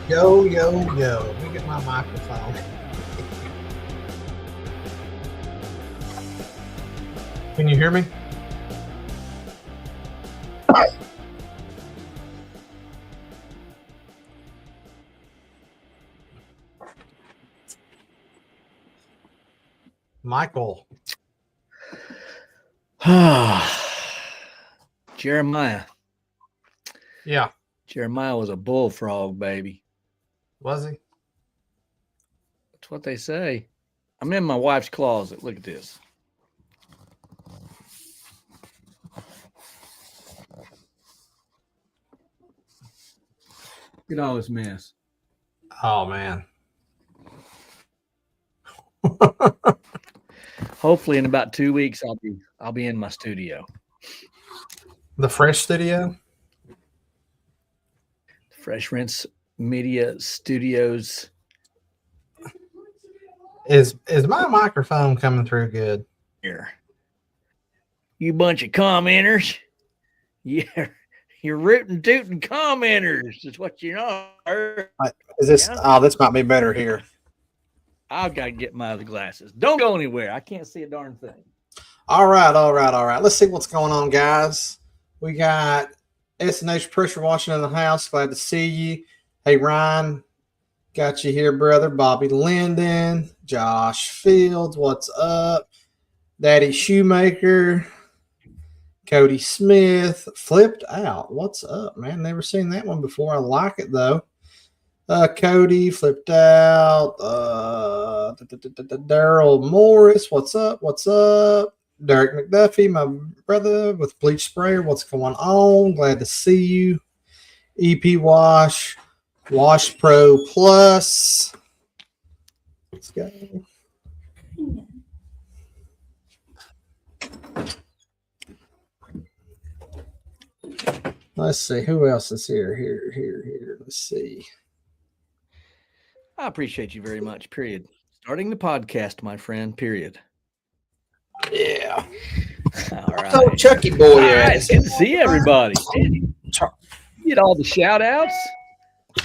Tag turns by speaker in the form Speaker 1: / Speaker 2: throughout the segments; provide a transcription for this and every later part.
Speaker 1: Yo, yo, yo. Let me get my microphone. Can you hear me? Michael.
Speaker 2: Jeremiah.
Speaker 1: Yeah.
Speaker 2: Jeremiah was a bullfrog, baby.
Speaker 1: Was he?
Speaker 2: That's what they say. I'm in my wife's closet. Look at this. Look at all this mess.
Speaker 1: Oh, man.
Speaker 2: Hopefully, in about 2 weeks, I'll be in my studio.
Speaker 1: The Fresh Studio?
Speaker 2: Fresh Rinse Media Studios.
Speaker 1: Is my microphone coming through good?
Speaker 2: Here, you bunch of commenters. Yeah, you're rootin' tootin' commenters. Is what you are.
Speaker 1: Is this?
Speaker 2: Yeah.
Speaker 1: Oh, this might be better here.
Speaker 2: I've got to get my other glasses. Don't go anywhere. I can't see a darn thing.
Speaker 1: All right. Let's see what's going on, guys. We got S&H Pressure Washing in the house. Glad to see you. Hey, Ryan. Got you here, brother. Bobby Linden. Josh Fields. What's up? Daddy Shoemaker. Cody Smith. Flipped out. What's up, man? Never seen that one before. I like it, though. Cody flipped out. Daryl Morris. What's up? What's up? Derek McDuffie, my brother with Bleach Sprayer. What's going on? Glad to see you. EP Wash. Wash Pro Plus. Let's go. Let's see. Who else is here? Here. Let's see.
Speaker 2: I appreciate you very much, period. Starting the podcast, my friend, period.
Speaker 1: Yeah.
Speaker 2: All right.
Speaker 1: So Chucky boy.
Speaker 2: All right. It's good to see everybody. Get all the shout outs,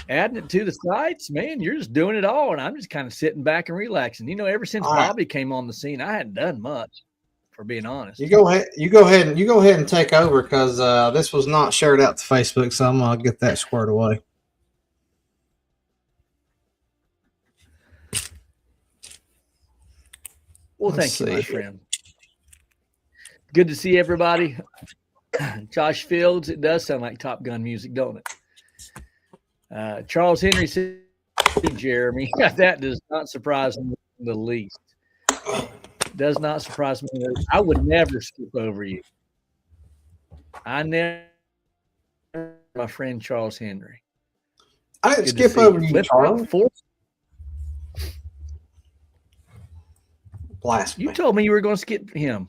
Speaker 2: adding it to the sites. Man, you're just doing it all. And I'm just kind of sitting back and relaxing. You know, ever since Bobby came on the scene, I hadn't done much, for being honest.
Speaker 1: You go ahead and take over, because this was not shared out to Facebook, so I'm gonna get that squared away.
Speaker 2: Well, thank you, my friend. Good to see everybody. Josh Fields, it does sound like Top Gun music, don't it? Charles Henry said, Jeremy, that does not surprise me in the least. Does not surprise me. I would never skip over you. I never, my friend Charles Henry.
Speaker 1: I didn't skip over you, Charles. Blasphemy.
Speaker 2: You told me you were going to skip him.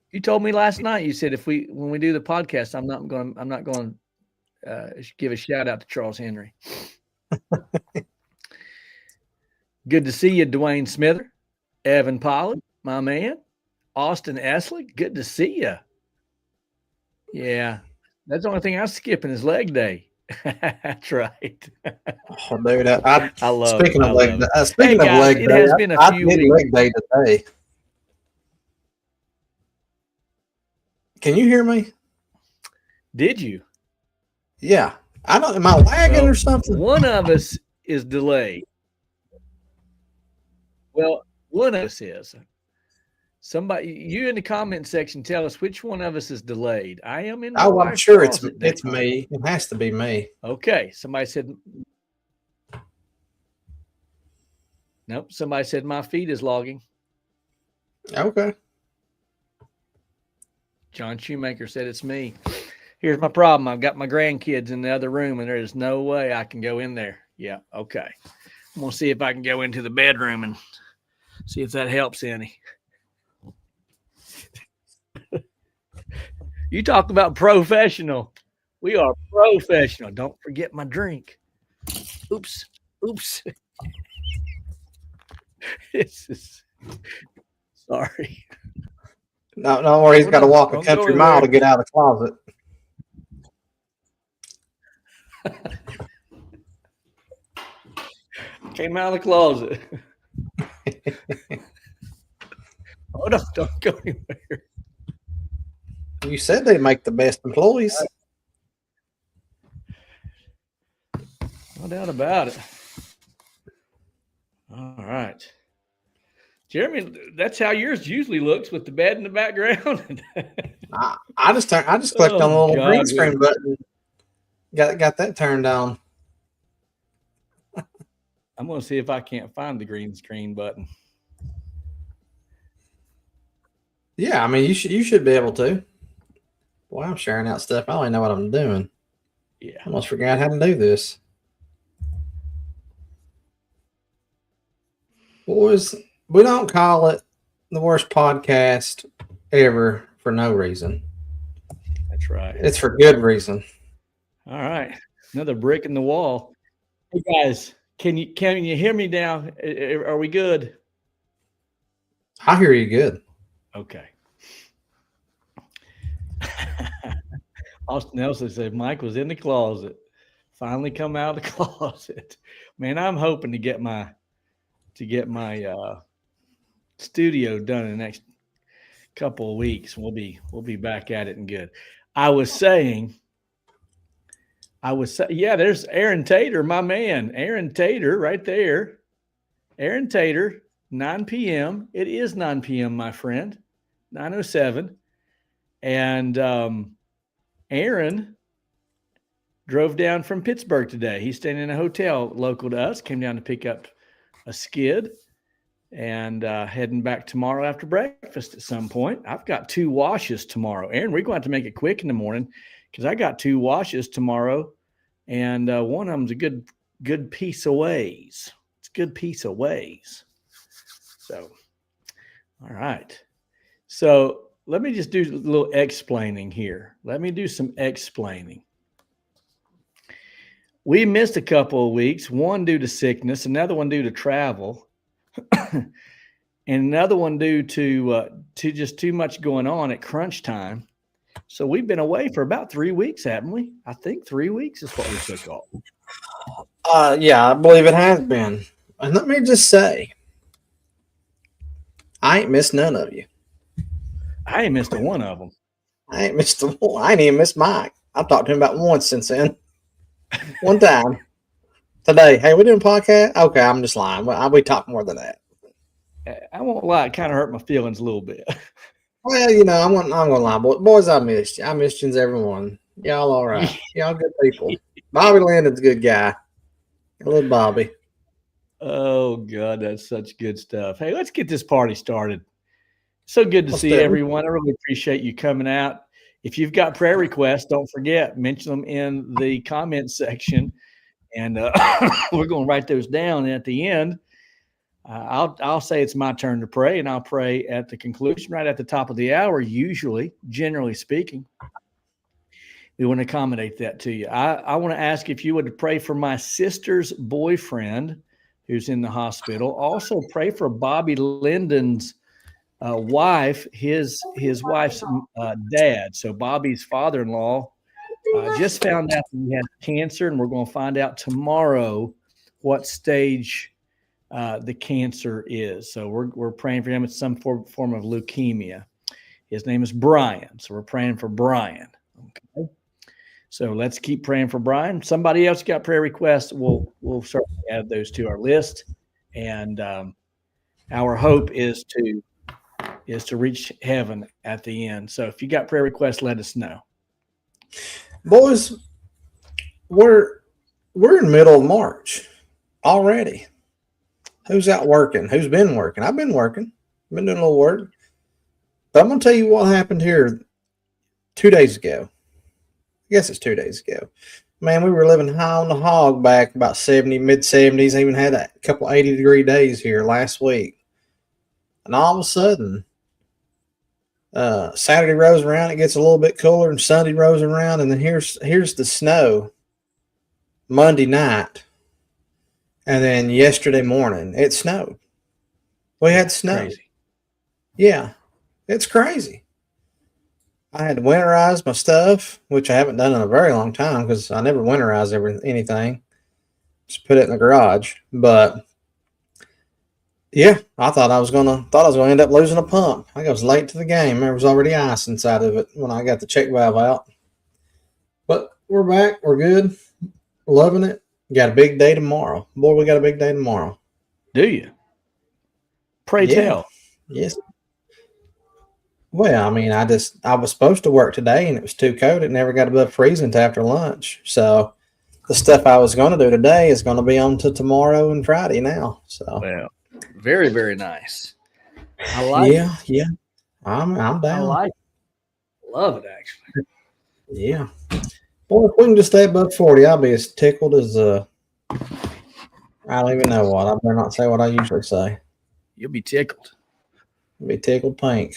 Speaker 2: You told me last night. You said when we do the podcast, I'm not going to give a shout out to Charles Henry. Good to see you, Dwayne Smither, Evan Pollard, my man, Austin Eslick. Good to see you. Yeah, that's the only thing I'm skipping is leg day. That's right.
Speaker 1: Oh, dude, I love.
Speaker 2: Speaking
Speaker 1: of leg day,
Speaker 2: it has been a few weeks.
Speaker 1: Leg day today. Can you hear me?
Speaker 2: Did you?
Speaker 1: Yeah. I don't. Am I lagging or something?
Speaker 2: One of us is delayed. Well, one of us is. Somebody, you in the comment section, tell us which one of us is delayed. I am in.
Speaker 1: I'm sure it's me. It has to be me.
Speaker 2: Okay. Somebody said. Nope. Somebody said my feed is logging.
Speaker 1: Okay.
Speaker 2: John Shoemaker said it's me. Here's my problem. I've got my grandkids in the other room, and there's no way I can go in there. Yeah. Okay. I'm gonna see if I can go into the bedroom and see if that helps any. You talk about professional. We are professional. Don't forget my drink. Oops. This is sorry.
Speaker 1: No, don't worry. He's got to walk a country mile to get out of the closet.
Speaker 2: Came out of the closet. Oh, no, don't go anywhere.
Speaker 1: You said they make the best employees.
Speaker 2: No doubt about it. All right. Jeremy, that's how yours usually looks with the bed in the background.
Speaker 1: I just clicked on the little green screen button. Got that turned on.
Speaker 2: I'm going to see if I can't find the green screen button.
Speaker 1: Yeah, I mean, you should be able to. Boy, I'm sharing out stuff. I don't even know what I'm doing.
Speaker 2: Yeah.
Speaker 1: I almost forgot how to do this. Boys, we don't call it the worst podcast ever for no reason.
Speaker 2: That's right.
Speaker 1: It's for good reason.
Speaker 2: All right. Another brick in the wall. Hey, guys, can you hear me now? Are we good?
Speaker 1: I hear you good.
Speaker 2: Okay. Austin Nelson said Mike was in the closet. Finally come out of the closet. Man, I'm hoping to get my studio done in the next couple of weeks. We'll be back at it and good. I was saying, yeah, there's Aaron Tater, my man. Aaron Tater right there. Aaron Tater, 9 p.m. It is 9 p.m., my friend. 9:07. And Aaron drove down from Pittsburgh today. He's staying in a hotel local to us, came down to pick up a skid, and heading back tomorrow after breakfast at some point. I've got 2 washes tomorrow. Aaron, we're going to have to make it quick in the morning because I got 2 washes tomorrow, and one of them's a good piece of ways. It's a good piece of ways. So, all right. So let me just do a little explaining here. Let me do some explaining. We missed a couple of weeks, one due to sickness, another one due to travel, and another one due to just too much going on at crunch time. So we've been away for about 3 weeks, haven't we? I think 3 weeks is what we took off.
Speaker 1: Yeah, I believe it has been. And let me just say, I ain't missed none of you.
Speaker 2: I ain't missed a one of them.
Speaker 1: I ain't missed one. I ain't even missed Mike. I've talked to him about once since then. One time. Today. Hey, we doing a podcast? Okay, I'm just lying. We talk more than that.
Speaker 2: I won't lie. It kind of hurt my feelings a little bit.
Speaker 1: Well, I'm going to lie. Boys, I missed you. I missed you, everyone. Y'all all right. Y'all good people. Bobby Landon's a good guy. I love Bobby.
Speaker 2: Oh, God, that's such good stuff. Hey, let's get this party started. So good to see everyone. I really appreciate you coming out. If you've got prayer requests, don't forget, mention them in the comments section, and we're going to write those down at the end. I'll say it's my turn to pray, and I'll pray at the conclusion, right at the top of the hour, usually, generally speaking. We want to accommodate that to you. I want to ask if you would pray for my sister's boyfriend who's in the hospital. Also pray for Bobby Lyndon's wife, his wife's dad. So Bobby's father-in-law just found out that he had cancer, and we're going to find out tomorrow what stage the cancer is. So we're praying for him. It's some form of leukemia. His name is Brian. So we're praying for Brian. Okay. So let's keep praying for Brian. Somebody else got prayer requests. We'll certainly add those to our list. And our hope is to reach heaven at the end. So if you got prayer requests, let us know.
Speaker 1: Boys, we're in the middle of March already. Who's out working? Who's been working? I've been working. I've been doing a little work. But I'm going to tell you what happened here 2 days ago. I guess it's 2 days ago. Man, we were living high on the hog back about 70, mid-70s. I even had a couple 80-degree days here last week. And all of a sudden, Saturday rolls around, it gets a little bit cooler, and Sunday rolls around, and then here's the snow Monday night. And then yesterday morning, it snowed. We had snow.
Speaker 2: Crazy.
Speaker 1: Yeah, it's crazy. I had to winterize my stuff, which I haven't done in a very long time because I never winterize anything. Just put it in the garage. But Yeah, I thought I was gonna end up losing a pump. I was late to the game. There was already ice inside of it when I got the check valve out. But we're back. We're good. Loving it. Got a big day tomorrow. Boy, we got a big day tomorrow.
Speaker 2: Do you? Pray tell.
Speaker 1: Yes. Well, I mean, I was supposed to work today and it was too cold. It never got above freezing until after lunch. So the stuff I was going to do today is going to be on to tomorrow and Friday now. So
Speaker 2: well, very, very nice. I like it.
Speaker 1: Yeah. I'm down.
Speaker 2: I like it. Love it, actually.
Speaker 1: Yeah. Boy, if we can just stay above 40, I'll be as tickled as I don't even know what. I better not say what I usually say.
Speaker 2: You'll be tickled.
Speaker 1: I'll be tickled pink.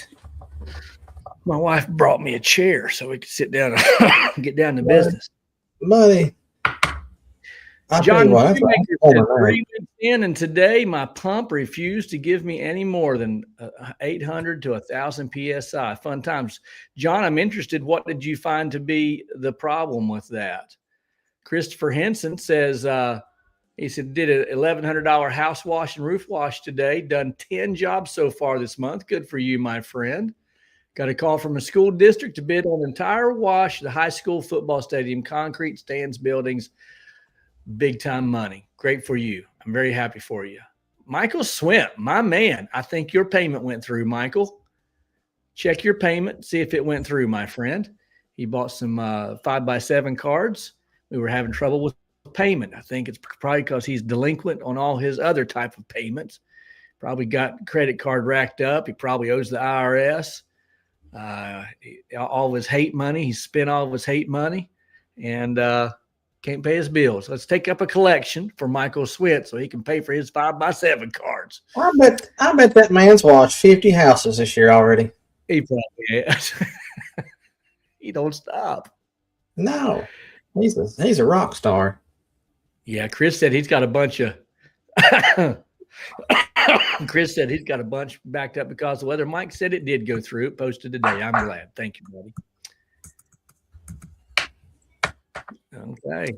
Speaker 2: My wife brought me a chair so we could sit down and get down to business.
Speaker 1: Buddy.
Speaker 2: John, 3 weeks in, and today my pump refused to give me any more than 800 to 1,000 psi. Fun times. John, I'm interested. What did you find to be the problem with that? Christopher Henson says, he said, did an $1,100 house wash and roof wash today. Done 10 jobs so far this month. Good for you, my friend. Got a call from a school district to bid on entire wash, the high school football stadium, concrete stands, buildings. Big time money. Great for you. I'm very happy for you. Michael Swimp, my man. I think your payment went through, Michael. Check your payment. See if it went through, my friend. He bought some 5x7 cards. We were having trouble with payment. I think it's probably because he's delinquent on all his other type of payments. Probably got credit card racked up. He probably owes the IRS. All of his hate money. He spent all of his hate money. And can't pay his bills. Let's take up a collection for Michael Swint so he can pay for his 5x7 cards.
Speaker 1: I bet that man's washed 50 houses this year already.
Speaker 2: He probably has. He don't stop.
Speaker 1: No, he's a rock star.
Speaker 2: Yeah, Chris said he's got a bunch of. Chris said he's got a bunch backed up because of the weather. Mike said it did go through. It posted today. I'm glad. Thank you, buddy. Okay.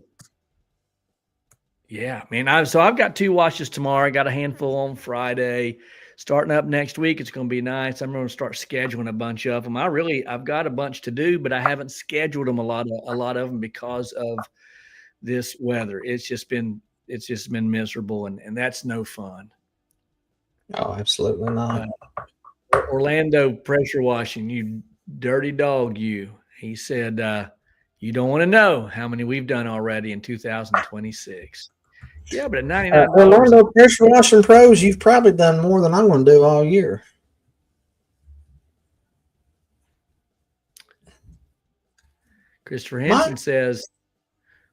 Speaker 2: Yeah, man. I've got 2 washes tomorrow. I got a handful on Friday. Starting up next week, it's going to be nice. I'm going to start scheduling a bunch of them. I've got a bunch to do, but I haven't scheduled them a lot of them because of this weather. It's just been miserable, and that's no fun.
Speaker 1: Oh, absolutely not.
Speaker 2: Orlando pressure washing, you dirty dog, you. He said. You don't want to know how many we've done already in 2026. Yeah, but at $99.
Speaker 1: Orlando pressure washing pros, you've probably done more than I'm going to do all year.
Speaker 2: Christopher Henson says,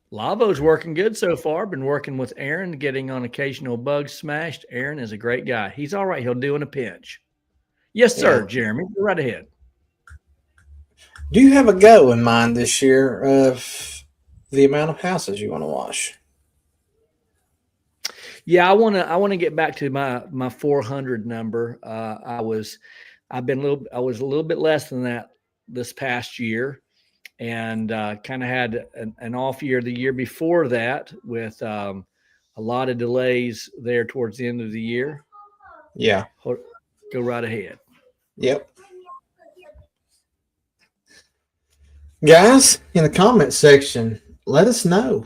Speaker 2: Lavo's working good so far. Been working with Aaron, getting on occasional bugs smashed. Aaron is a great guy. He's all right. He'll do in a pinch. Yes, sir, Jeremy. Go right ahead.
Speaker 1: Do you have a go in mind this year of the amount of houses you want to wash?
Speaker 2: Yeah, I want to get back to my 400 number. I was a little bit less than that this past year, and kind of had an off year the year before that with a lot of delays there towards the end of the year.
Speaker 1: Yeah,
Speaker 2: go right ahead.
Speaker 1: Yep. Guys, in the comment section, let us know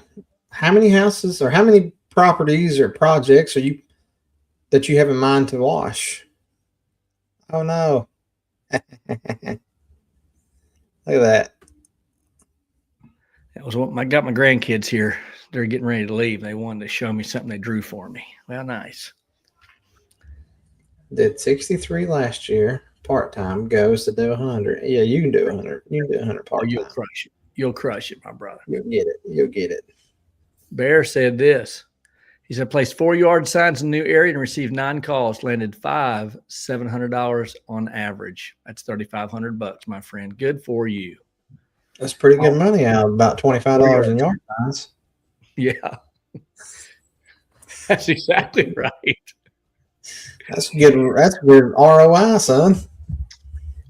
Speaker 1: how many houses or how many properties or projects that you have in mind to wash. Oh no. Look at that.
Speaker 2: That was I got my grandkids here. They're getting ready to leave. They wanted to show me something they drew for me. Well, nice.
Speaker 1: Did 63 last year. Part-time goes to do 100. Yeah, you can do 100. You can do 100 part-time.
Speaker 2: You'll crush it. You'll crush it, my brother.
Speaker 1: You'll get it.
Speaker 2: Bear said this. He said, placed 4 yard signs in a new area and received 9 calls, landed 5 $700 on average. That's $3,500, my friend. Good for you.
Speaker 1: That's pretty good money out of about $25 in yard signs.
Speaker 2: Yeah. That's exactly right.
Speaker 1: That's good ROI, son.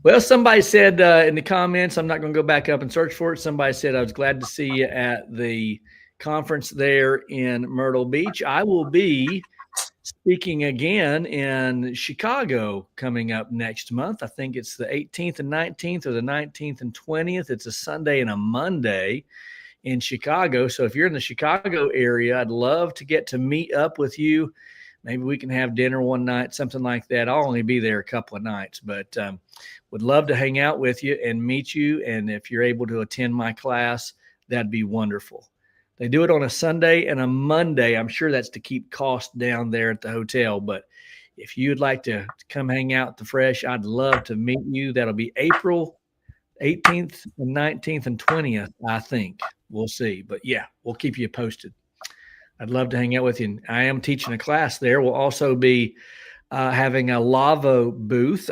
Speaker 2: Well, somebody said in the comments, I'm not going to go back up and search for it. Somebody said, I was glad to see you at the conference there in Myrtle Beach. I will be speaking again in Chicago coming up next month. I think it's the 18th and 19th or the 19th and 20th. It's a Sunday and a Monday in Chicago. So if you're in the Chicago area, I'd love to get to meet up with you. Maybe we can have dinner one night, something like that. I'll only be there a couple of nights, but would love to hang out with you and meet you. And if you're able to attend my class, that'd be wonderful. They do it on a Sunday and a Monday. I'm sure that's to keep costs down there at the hotel. But if you'd like to come hang out at the Fresh, I'd love to meet you. That'll be April 18th and 19th and 20th, I think. We'll see. But yeah, we'll keep you posted. I'd love to hang out with you. I am teaching a class there. We'll also be having a Lavo booth,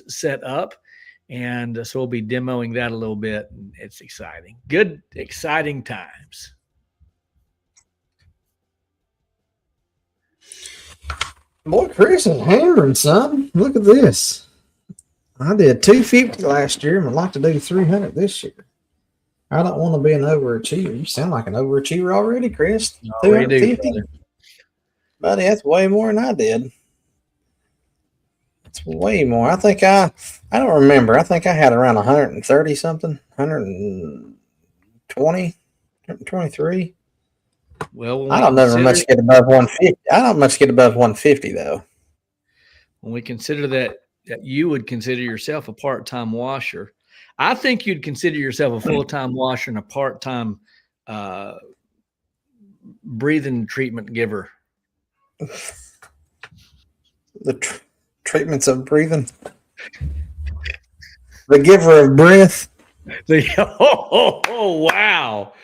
Speaker 2: set up. And so we'll be demoing that a little bit. And it's exciting. Good, exciting times.
Speaker 1: Boy, Chris is hammering, son. Look at this. I did 250 last year and I'd like to do 300 this year. I don't want to be an overachiever. You sound like an overachiever already, Chris. 250? Buddy, that's way more than I did. It's way more. I think I don't remember. I think I had around 130 something, 120, 123.
Speaker 2: Well,
Speaker 1: I don't never much get above 150. I don't much get above 150 though.
Speaker 2: When we consider that you would consider yourself a part-time washer, I think you'd consider yourself a full-time washer and a part-time breathing treatment giver.
Speaker 1: The treatments of breathing. The giver of breath.
Speaker 2: Oh, wow.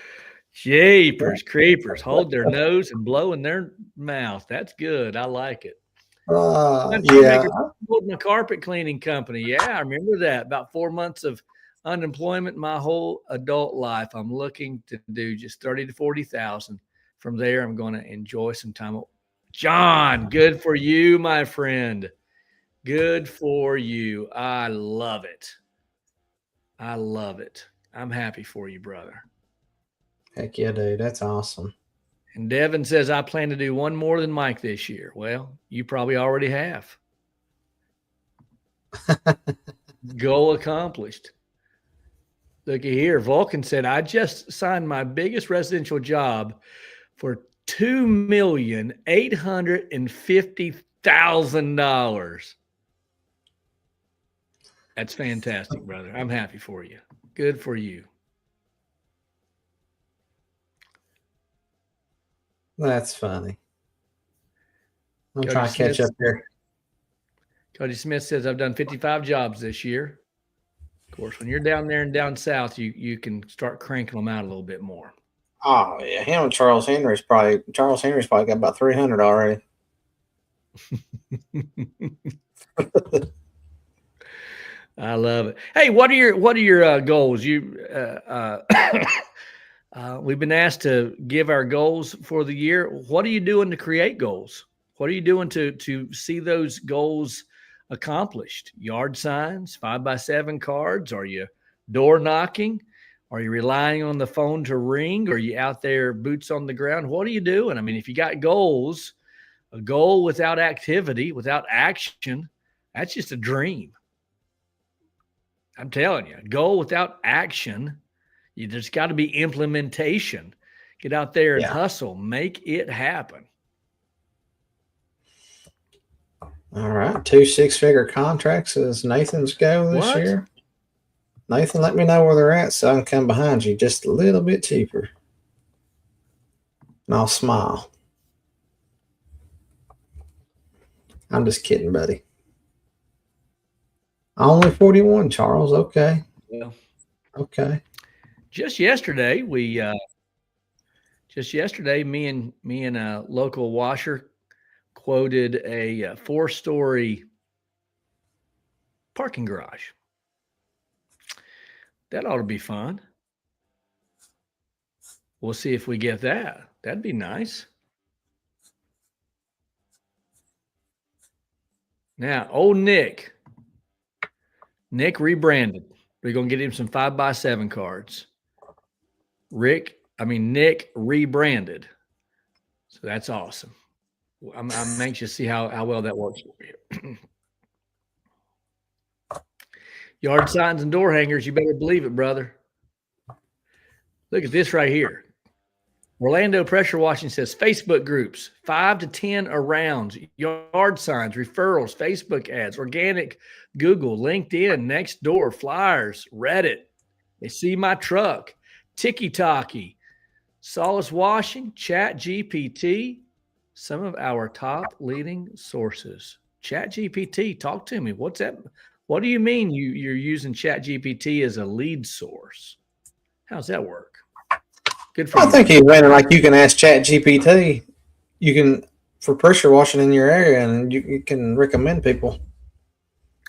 Speaker 2: Jeepers creepers. Hold their nose and blow in their mouth. That's good. I like it.
Speaker 1: Yeah.
Speaker 2: My carpet cleaning company. Yeah, I remember that. About 4 months of unemployment my whole adult life. I'm looking to do just 30 to 40,000. From there, I'm going to enjoy some time. John, good for you, my friend. Good for you. I love it. I love it. I'm happy for you, brother.
Speaker 1: Heck yeah, dude. That's awesome.
Speaker 2: And Devin says, I plan to do one more than Mike this year. Well, you probably already have. Goal accomplished. Looky here. Vulcan said, I just signed my biggest residential job for $2,850,000. That's fantastic, brother. I'm happy for you. Good for you.
Speaker 1: That's funny. I'm trying to catch up here.
Speaker 2: Cody Smith says, I've done 55 jobs this year. Of course, when you're down there and down south, you can start cranking them out a little bit more.
Speaker 1: Oh, yeah. Him and Charles Henry's probably got about 300 already.
Speaker 2: I love it. Hey, what are your goals? We've been asked to give our goals for the year. What are you doing to create goals? What are you doing to see those goals accomplished? Yard signs, 5x7 cards? Are you door knocking? Are you relying on the phone to ring? Are you out there boots on the ground? What are you doing? I mean, if you got goals, a goal without activity, without action, that's just a dream. I'm telling you, a goal without action, there's got to be implementation. Get out there and hustle. Make it happen.
Speaker 1: All right. 2 6-figure contracts is Nathan's goal this year. Nathan, let me know where they're at so I can come behind you just a little bit cheaper. And I'll smile. I'm just kidding, buddy. Only 41, Charles. Okay.
Speaker 2: Yeah.
Speaker 1: Okay.
Speaker 2: Just yesterday, me and a local washer quoted a 4-story parking garage. That ought to be fun. We'll see if we get that. That'd be nice. Now, old Nick rebranded. We're going to get him some 5x7 cards. Nick rebranded. So that's awesome. I'm anxious to see how well that works for you. Yard signs and door hangers, you better believe it, brother. Look at this right here. Orlando Pressure Washing says Facebook groups, 5 to 10 arounds, yard signs, referrals, Facebook ads, organic, Google, LinkedIn, Nextdoor, flyers, Reddit. They see my truck, Tiki-Taki, Solace Washing, Chat GPT, some of our top leading sources. Chat GPT, talk to me. What's that? What do you mean you're using Chat GPT as a lead source? How's that work? Good for you.
Speaker 1: I think he's running like you can ask Chat GPT. You can for pressure washing in your area, and you can recommend people.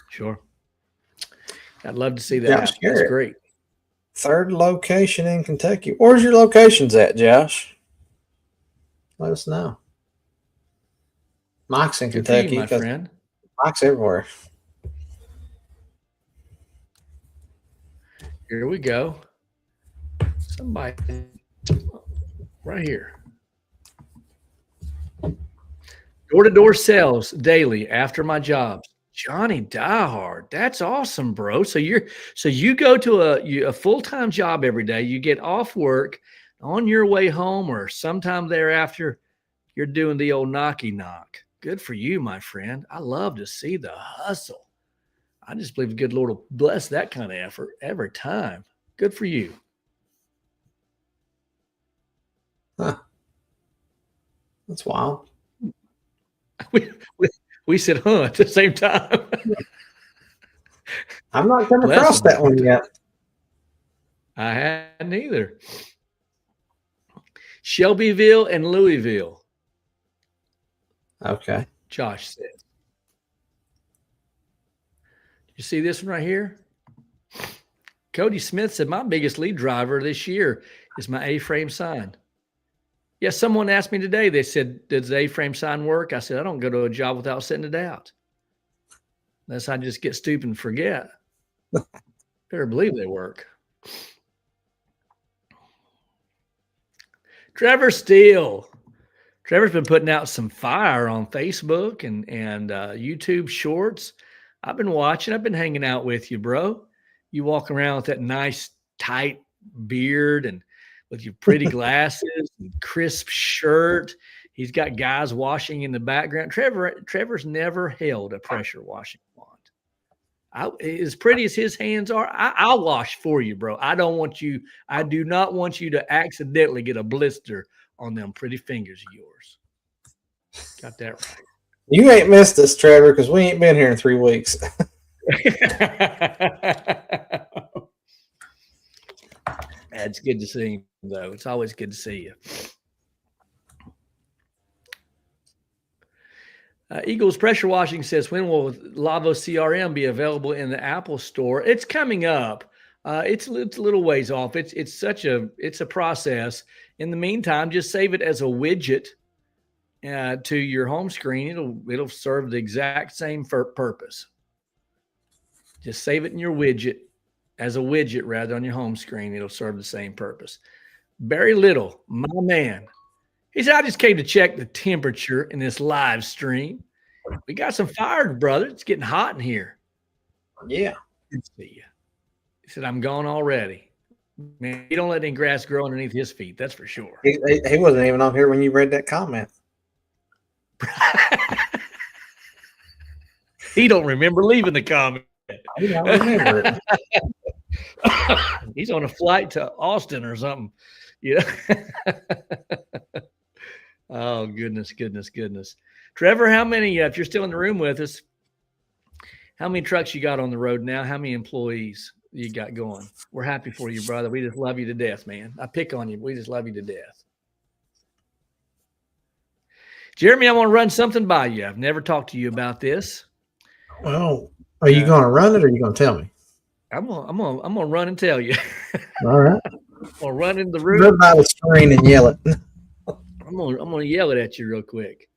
Speaker 2: Sure. I'd love to see that.
Speaker 1: Josh,
Speaker 2: That's great.
Speaker 1: Third location in Kentucky. Where's your locations at, Josh? Let us know. Mike's in Kentucky,
Speaker 2: you, my friend.
Speaker 1: Mike's everywhere.
Speaker 2: Here we go. Somebody right here. Door-to-door sales daily after my jobs. Johnny Diehard. That's awesome, bro. So you go to a full-time job every day. You get off work on your way home or sometime thereafter, you're doing the old knocky knock. Good for you, my friend. I love to see the hustle. I just believe the good Lord will bless that kind of effort every time. Good for you.
Speaker 1: Huh. That's wild.
Speaker 2: We said, huh, at the same time.
Speaker 1: I'm not come across that one yet.
Speaker 2: I hadn't either. Shelbyville and Louisville.
Speaker 1: Okay.
Speaker 2: Josh said. You see this one right here? Cody Smith said, my biggest lead driver this year is my A-frame sign. Yes, someone asked me today, they said, does the A-frame sign work? I said, I don't go to a job without setting it out. Unless I just get stupid and forget. Better believe they work. Trevor Steele. Trevor's been putting out some fire on Facebook and YouTube shorts. I've been watching. I've been hanging out with you, bro. You walk around with that nice, tight beard and with your pretty glasses and crisp shirt. He's got guys washing in the background. Trevor's never held a pressure washing wand. As pretty as his hands are, I'll wash for you, bro. I do not want you to accidentally get a blister on them pretty fingers of yours. Got that right.
Speaker 1: You ain't missed us, Trevor, because we ain't been here in 3 weeks.
Speaker 2: It's good to see you, though. It's always good to see you. Eagles Pressure Washing says, when will Lavo CRM be available in the Apple Store? It's coming up. It's a little ways off. It's a process. In the meantime, just save it as a widget to your home screen. It'll serve the exact same purpose. Just save it in your widget as a widget rather on your home screen. It'll serve the same purpose. Barry Little, my man. He said, I just came to check the temperature in this live stream. We got some fire, brother. It's getting hot in here.
Speaker 1: Yeah.
Speaker 2: Good to see you. He said, I'm gone already. Man, he don't let any grass grow underneath his feet. That's for sure.
Speaker 1: He wasn't even on here when you read that comment.
Speaker 2: He don't remember leaving the comment.
Speaker 1: I don't remember it.
Speaker 2: He's on a flight to Austin or something. Yeah. Oh, goodness. Trevor, how many, if you're still in the room with us, how many trucks you got on the road now? How many employees you got going? We're happy for you, brother. We just love you to death, man. I pick on you. We just love you to death. Jeremy, I want to run something by you. I've never talked to you about this.
Speaker 1: Well, are you going to run it or are you going to tell me?
Speaker 2: I'm gonna run and tell you.
Speaker 1: All right.
Speaker 2: I'm gonna run in the room.
Speaker 1: Run by the screen and yell it.
Speaker 2: I'm gonna yell it at you real quick.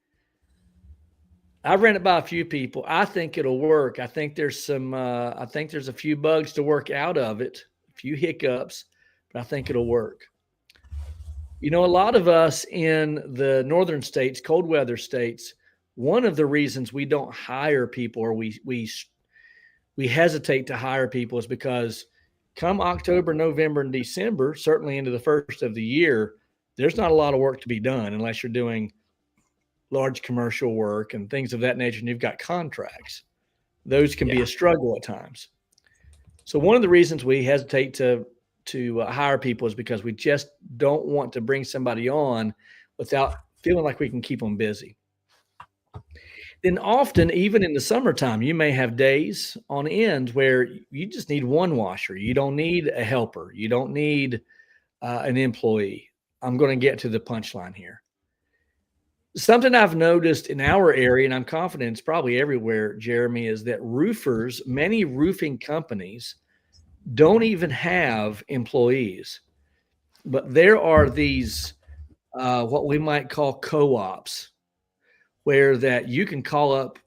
Speaker 2: I've ran it by a few people. I think it'll work. I think there's a few bugs to work out of it, a few hiccups, but I think it'll work. You know, a lot of us in the northern states, cold weather states, one of the reasons we don't hire people or we hesitate to hire people is because come October, November, and December, certainly into the first of the year, there's not a lot of work to be done unless you're doing large commercial work and things of that nature, and you've got contracts. Those can be a struggle at times. So one of the reasons we hesitate to hire people is because we just don't want to bring somebody on without feeling like we can keep them busy. Then often, even in the summertime, you may have days on end where you just need one washer. You don't need a helper. You don't need an employee. I'm going to get to the punchline here. Something I've noticed in our area, and I'm confident it's probably everywhere, Jeremy, is that roofers, many roofing companies don't even have employees, but there are these, what we might call co-ops, where that you can call up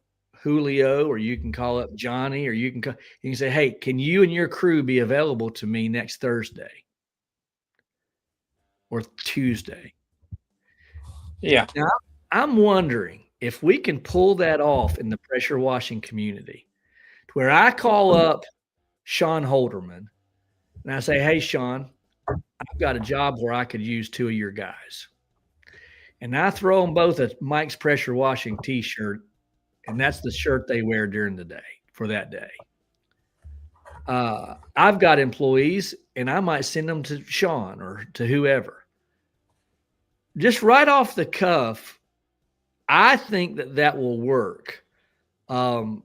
Speaker 2: Julio or you can call up Johnny or you can say, hey, can you and your crew be available to me next Thursday or Tuesday?
Speaker 1: Yeah.
Speaker 2: Now, I'm wondering if we can pull that off in the pressure washing community to where I call up Sean Holderman and I say, hey, Sean, I've got a job where I could use two of your guys. And I throw them both a Mike's Pressure Washing t-shirt, and that's the shirt they wear during the day for that day. I've got employees, and I might send them to Sean or to whoever. Just right off the cuff, I think that will work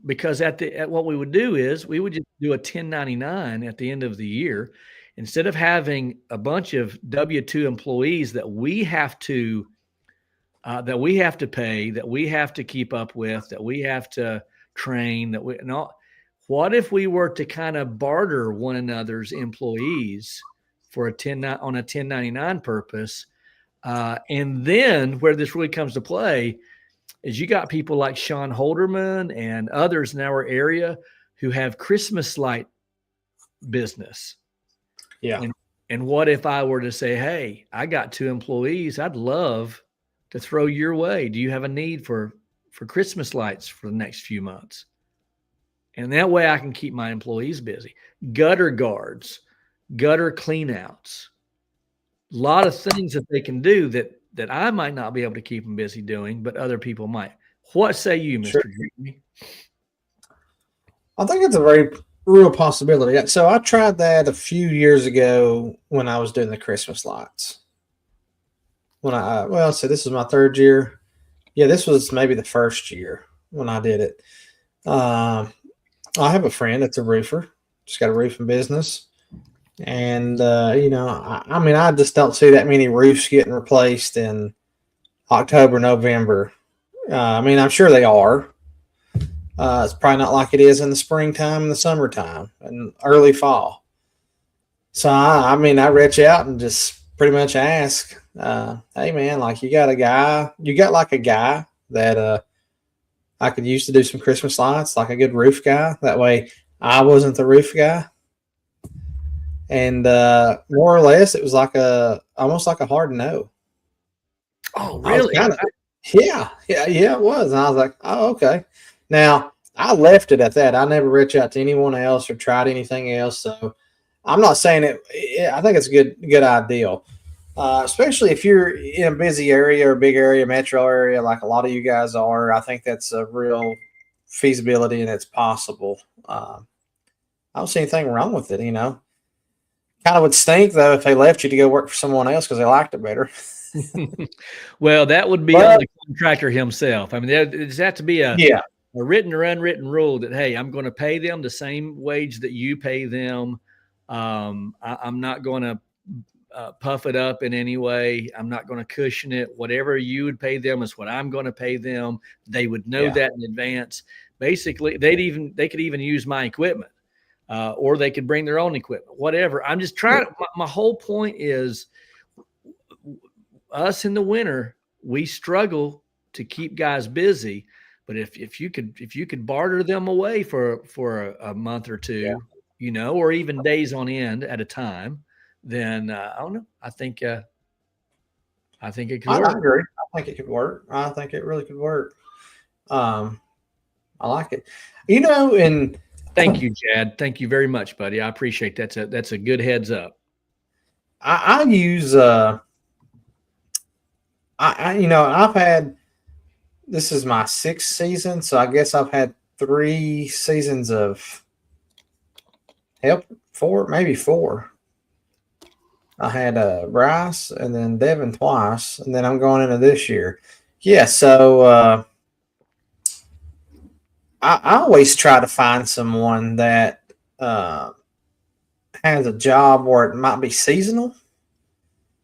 Speaker 2: because at what we would do is we would just do a 1099 at the end of the year. Instead of having a bunch of W-2 employees that we have to pay, that we have to keep up with, that we have to train, what if we were to kind of barter one another's employees for a 1099 purpose? And then where this really comes to play is you got people like Sean Holderman and others in our area who have Christmas light business.
Speaker 1: Yeah.
Speaker 2: And what if I were to say, hey, I got two employees I'd love to throw your way. Do you have a need for Christmas lights for the next few months? And that way I can keep my employees busy. Gutter guards, gutter cleanouts, a lot of things that they can do that I might not be able to keep them busy doing, but other people might. What say you, Mr.
Speaker 1: Sure.
Speaker 2: Jeremy?
Speaker 1: I think it's a very real possibility. So I tried that a few years ago when I was doing the Christmas lights. So this is my third year. Yeah, this was maybe the first year when I did it. I have a friend that's a roofer, just got a roofing business. And, I just don't see that many roofs getting replaced in October, November. I'm sure they are. It's probably not like it is in the springtime and the summertime and early fall. So, I reach out and just pretty much ask, hey, man, like you got a guy that I could use to do some Christmas lights, like a good roof guy. That way I wasn't the roof guy. And more or less, it was almost like a hard no.
Speaker 2: Oh, really?
Speaker 1: Yeah, it was. And I was like, oh, okay. Now, I left it at that. I never reached out to anyone else or tried anything else. So I'm not saying it. I think it's a good idea, especially if you're in a busy area or big area, metro area, like a lot of you guys are. I think that's a real feasibility and it's possible. I don't see anything wrong with it, Kind of would stink though if they left you to go work for someone else because they liked it better.
Speaker 2: Well, that would be on the contractor himself. There's have to be a written or unwritten rule that, hey, I'm going to pay them the same wage that you pay them. I'm not going to puff it up in any way. I'm not going to cushion it. Whatever you would pay them is what I'm going to pay them. They would know that in advance. Basically, they could even use my equipment. Or they could bring their own equipment, whatever. I'm just trying. My whole point is us in the winter, we struggle to keep guys busy. But if you could barter them away for a month or two, or even days on end at a time, then I don't know. I think I think it could
Speaker 1: I
Speaker 2: work.
Speaker 1: agree. I think it could work. I think it really could work. I like it. And
Speaker 2: Thank you, Jad. Thank you very much, buddy. I appreciate that. That's a good heads up.
Speaker 1: I use I've had, this is my 6th season, so I guess I've had 3 seasons of help, 4, maybe 4. I had Bryce and then Devin twice, and then I'm going into this year. Yeah, so I always try to find someone that has a job where it might be seasonal.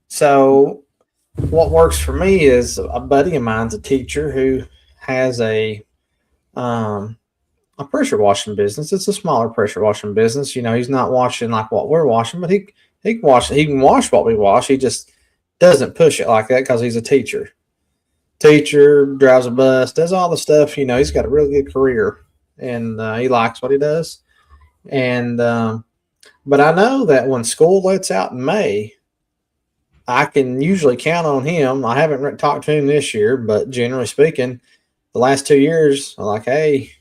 Speaker 1: So what works for me is a buddy of mine's a teacher who has a pressure washing business. It's a smaller pressure washing business. He's not washing like what we're washing, but he can wash what we wash. He just doesn't push it like that because he's a teacher. Drives a bus, does all the stuff. He's got a really good career, and he likes what he does. And but I know that when school lets out in May, I can usually count on him. I haven't talked to him this year, but generally speaking, the last 2 years, I'm like, hey,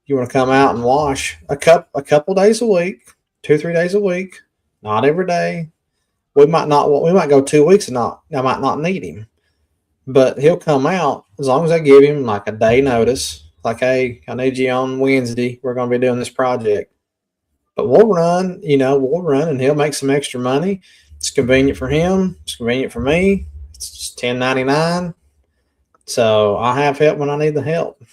Speaker 1: you want to come out and wash a couple days a week, 2-3 days a week, not every day. We might go 2 weeks and I might not need him, but he'll come out as long as I give him like a day notice. Like, hey, I need you on Wednesday. We're going to be doing this project, but we'll run, and he'll make some extra money. It's convenient for him. It's convenient for me. It's just $10.99. So I have help when I need the help.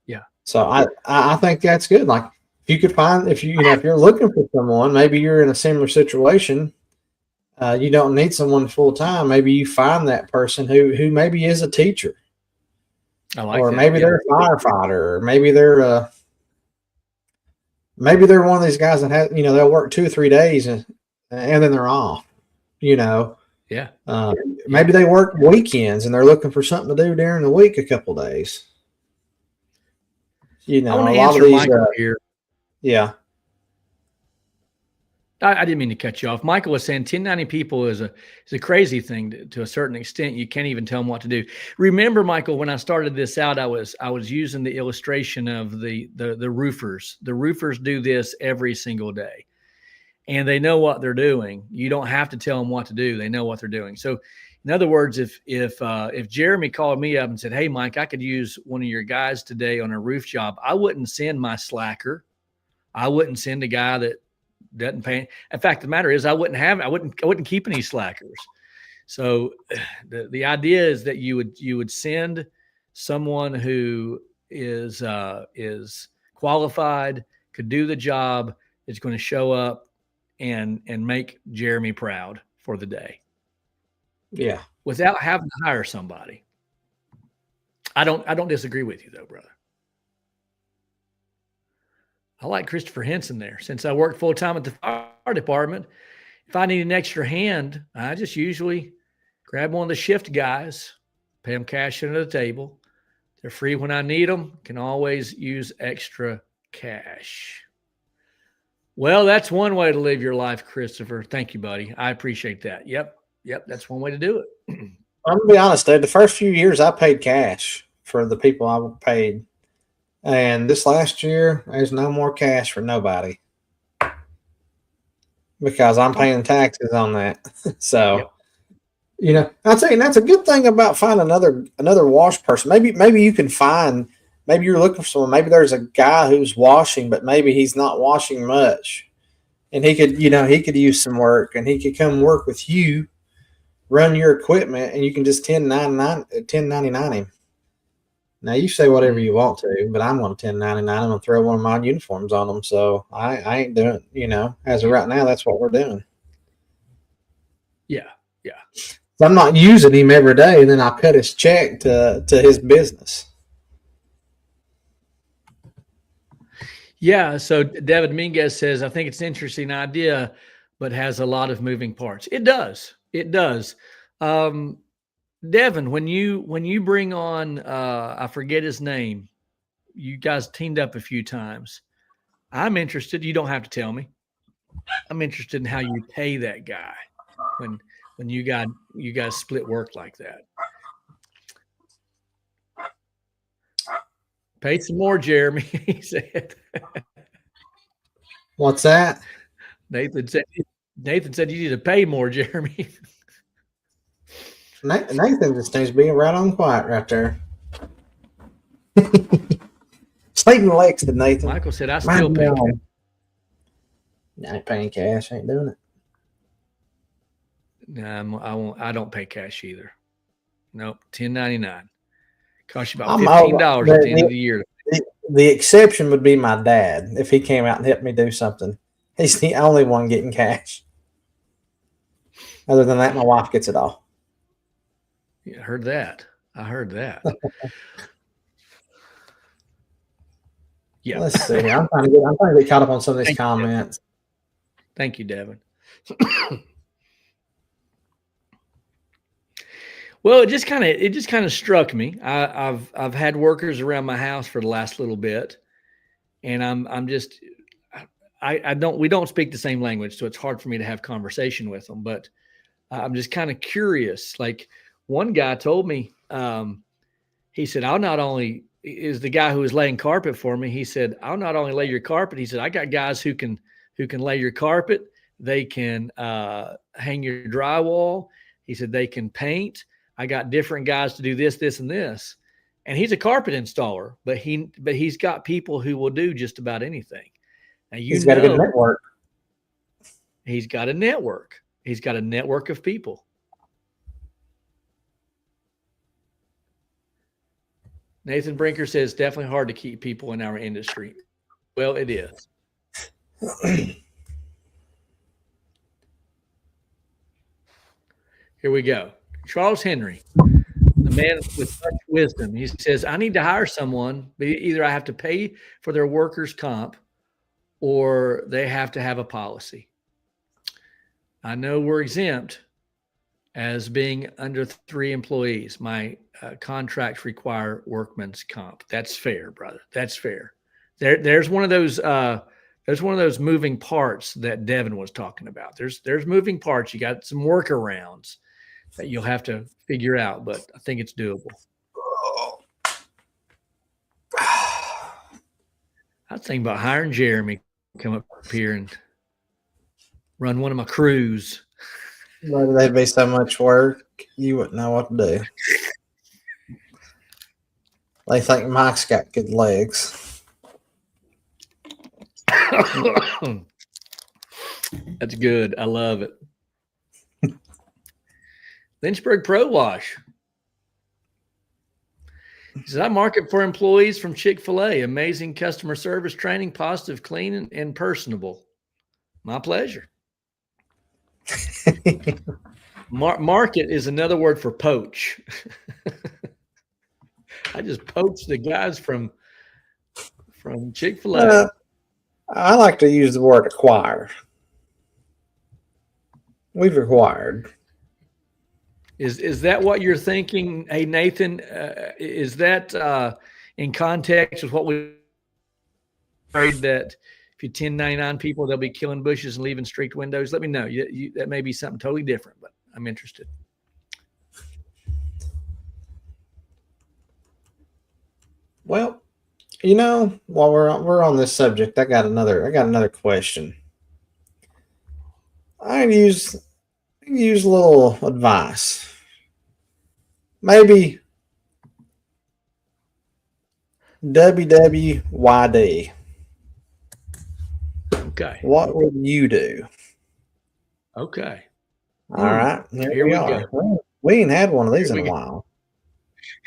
Speaker 2: Yeah.
Speaker 1: So I think that's good. Like, if you could find, if you're looking for someone, maybe you're in a similar situation. You don't need someone full time. Maybe you find that person who maybe is a teacher, or maybe they're a firefighter, or maybe they're one of these guys that has, they'll work 2 or 3 days and then they're off.
Speaker 2: Yeah.
Speaker 1: Maybe they work weekends and they're looking for something to do during the week a couple days.
Speaker 2: I want to answer Michael here.
Speaker 1: Yeah.
Speaker 2: I didn't mean to cut you off. Michael was saying 1090 people is a crazy thing to a certain extent. You can't even tell them what to do. Remember, Michael, when I started this out, I was using the illustration of the roofers. The roofers do this every single day, and they know what they're doing. You don't have to tell them what to do. They know what they're doing. So, in other words, if Jeremy called me up and said, "Hey, Mike, I could use one of your guys today on a roof job," I wouldn't send my slacker. I wouldn't send a guy that doesn't pay. In fact, the matter is, I wouldn't keep any slackers. So the idea is that you would send someone who is qualified, could do the job, is going to show up and make Jeremy proud for the day.
Speaker 1: Yeah.
Speaker 2: Without having to hire somebody. I don't disagree with you though, brother. I like Christopher Henson there. Since I work full time at the fire department, if I need an extra hand, I just usually grab one of the shift guys, pay them cash under the table. They're free when I need them. Can always use extra cash. Well, that's one way to live your life, Christopher. Thank you, buddy. I appreciate that. Yep. That's one way to do it.
Speaker 1: I'm gonna be honest, Dave. The first few years, I paid cash for the people I paid. And this last year, there's no more cash for nobody because I'm paying taxes on that. So, I'd say that's a good thing about finding another wash person. Maybe you can find, maybe you're looking for someone. Maybe there's a guy who's washing, but maybe he's not washing much, and he could use some work, and he could come work with you, run your equipment, and you can just 1099 him. Now, you say whatever you want to, but I'm going to 1099. I'm going to throw one of my uniforms on them. So I ain't doing, as of right now, that's what we're doing.
Speaker 2: Yeah.
Speaker 1: So I'm not using him every day, and then I'll cut his check to his business.
Speaker 2: Yeah. So David Dominguez says, I think it's an interesting idea, but has a lot of moving parts. It does. Devin, when you bring on, I forget his name, you guys teamed up a few times. I'm interested. You don't have to tell me. I'm interested in how you pay that guy when when you guys split work like that. Pay some more, Jeremy. He said.
Speaker 1: What's that?
Speaker 2: Nathan said you need to pay more, Jeremy.
Speaker 1: Nathan just seems to be right on quiet right there. Sleeping legs to Nathan.
Speaker 2: Michael said I still pay.
Speaker 1: I ain't paying cash. I ain't doing it.
Speaker 2: No, I won't. I don't pay cash either. Nope. $10.99. Cost you about $15 at the end of the year.
Speaker 1: The exception would be my dad. If he came out and helped me do something, he's the only one getting cash. Other than that, my wife gets it all.
Speaker 2: Yeah, I heard that. Yeah.
Speaker 1: Let's see. I'm trying to get caught up on some of these comments.
Speaker 2: Thank you, Devin. Well, it just kind of struck me. I've had workers around my house for the last little bit, and we don't speak the same language, so it's hard for me to have conversation with them. But I'm just kind of curious. Like one guy told me, he said, "I'll not only." Is the guy who was laying carpet for me. He said, "I'll not only lay your carpet." He said, "I got guys who can lay your carpet. They can hang your drywall." He said, "They can paint. I got different guys to do this, this, and this." And he's a carpet installer, but he's got people who will do just about anything. Now he's got a good network. He's got a network. He's got a network of people. Nathan Brinker says definitely hard to keep people in our industry. Well, it is. Here we go. Charles Henry, the man with such wisdom. He says, I need to hire someone, but either I have to pay for their workers' comp or they have to have a policy. I know we're exempt as being under 3 employees. My contracts require workman's comp. That's fair, brother. That's fair. There's one of those moving parts that Devin was talking about. There's moving parts. You got some workarounds that you'll have to figure out, but I think it's doable. I was thinking about hiring Jeremy to come up here and run one of my crews.
Speaker 1: That'd be so much work, you wouldn't know what to do. They think Mike's got good legs.
Speaker 2: That's good. I love it. Lynchburg Pro Wash. He says, I market for employees from Chick-fil-A. Amazing customer service training, positive, clean, and personable. My pleasure. Market is another word for poach. I just poached the guys from Chick-fil-A.
Speaker 1: I like to use the word acquire. We've acquired.
Speaker 2: Is that what you're thinking? Hey, Nathan, is that in context with what we heard, that if you 1099 people, they'll be killing bushes and leaving streaked windows? Let me know. That may be something totally different, but I'm interested.
Speaker 1: Well, while we're on this subject, I got another question. I use a little advice. Maybe WWYD.
Speaker 2: Okay.
Speaker 1: What would you do?
Speaker 2: Okay.
Speaker 1: All right. Here we are. Go. We ain't had one of these in a while.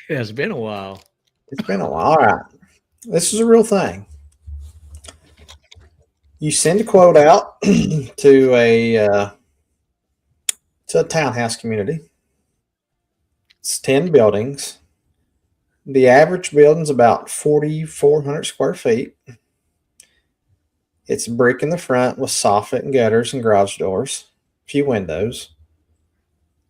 Speaker 2: Yeah, it's been a while.
Speaker 1: It's been a while. All right. This is a real thing. You send a quote out to a townhouse community. It's 10 buildings. The average building's about 4,400 square feet. It's brick in the front with soffit and gutters and garage doors, a few windows,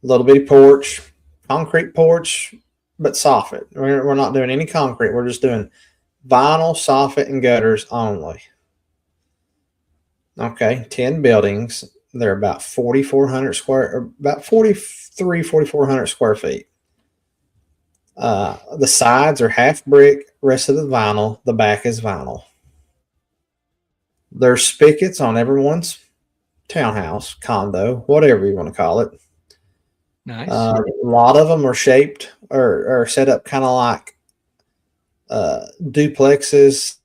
Speaker 1: a little bitty porch, concrete porch, but soffit. We're not doing any concrete. We're just doing vinyl, soffit, and gutters only. Okay, 10 buildings. They're about 4,400 square, or about 4,400 square feet. The sides are half brick, rest of the vinyl. The back is vinyl. There's spigots on everyone's townhouse, condo, whatever you want to call it.
Speaker 2: Nice.
Speaker 1: A lot of them are shaped or set up kind of like duplexes,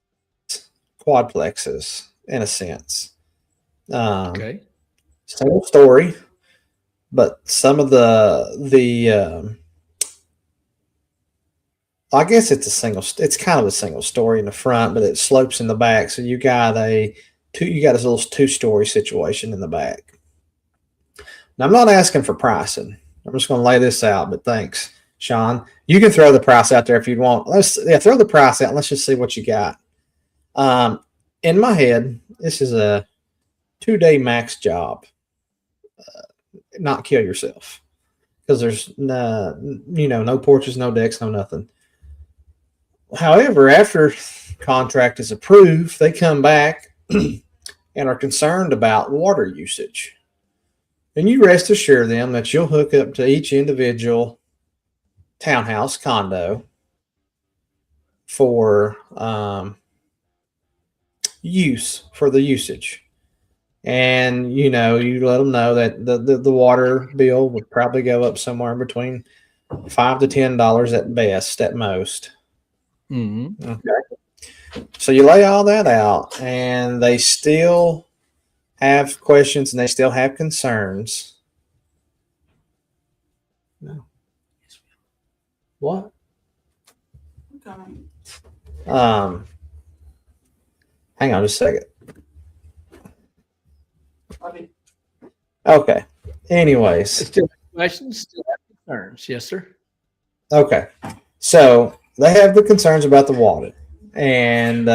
Speaker 1: quadplexes in a sense.
Speaker 2: Okay.
Speaker 1: Single story, but some of the I guess it's kind of a single story in the front, but it slopes in the back. So you got you got a little 2-story situation in the back. Now I'm not asking for pricing. I'm just going to lay this out, but thanks, Sean. You can throw the price out there if you want. Throw the price out and let's just see what you got. In my head, this is a 2-day max job. Not kill yourself because there's no porches, no decks, no nothing. However, after contract is approved, they come back and are concerned about water usage. And you rest assure them that you'll hook up to each individual townhouse condo for the usage. And, you let them know that the water bill would probably go up somewhere between $5 to $10 at best, at most.
Speaker 2: Mm-hmm.
Speaker 1: Okay. So you lay all that out, and they still have questions and they still have concerns. No. What? Hang on just a second. Okay. Anyways.
Speaker 2: Still have questions, still have concerns. Yes, sir.
Speaker 1: Okay. So they have the concerns about the water. And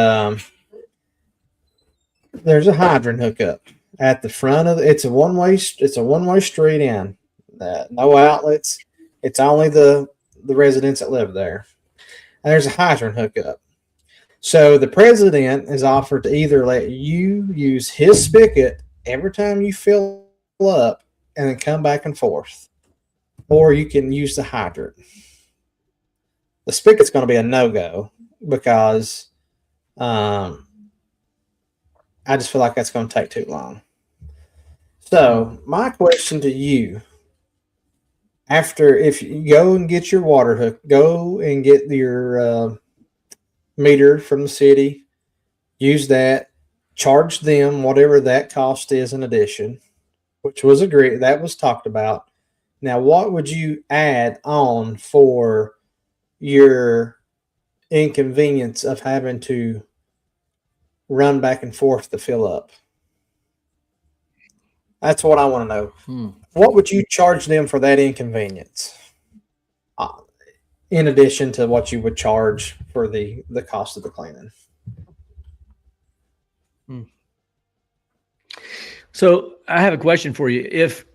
Speaker 1: there's a hydrant hookup at the front of it's a one-way street in. No outlets. It's only the residents that live there. And there's a hydrant hookup. So the president is offered to either let you use his spigot every time you fill up and then come back and forth, or you can use the hydrant. The spigot's going to be a no-go because I just feel like that's going to take too long. So my question to you, if you go and get your water hook, go and get your meter from the city, use that, charge them whatever that cost is in addition, which was agreed, that was talked about. Now, what would you add on for your inconvenience of having to run back and forth to fill up? That's what I want to know. What would you charge them for that inconvenience? In addition to what you would charge for the cost of the cleaning.
Speaker 2: So I have a question for you. If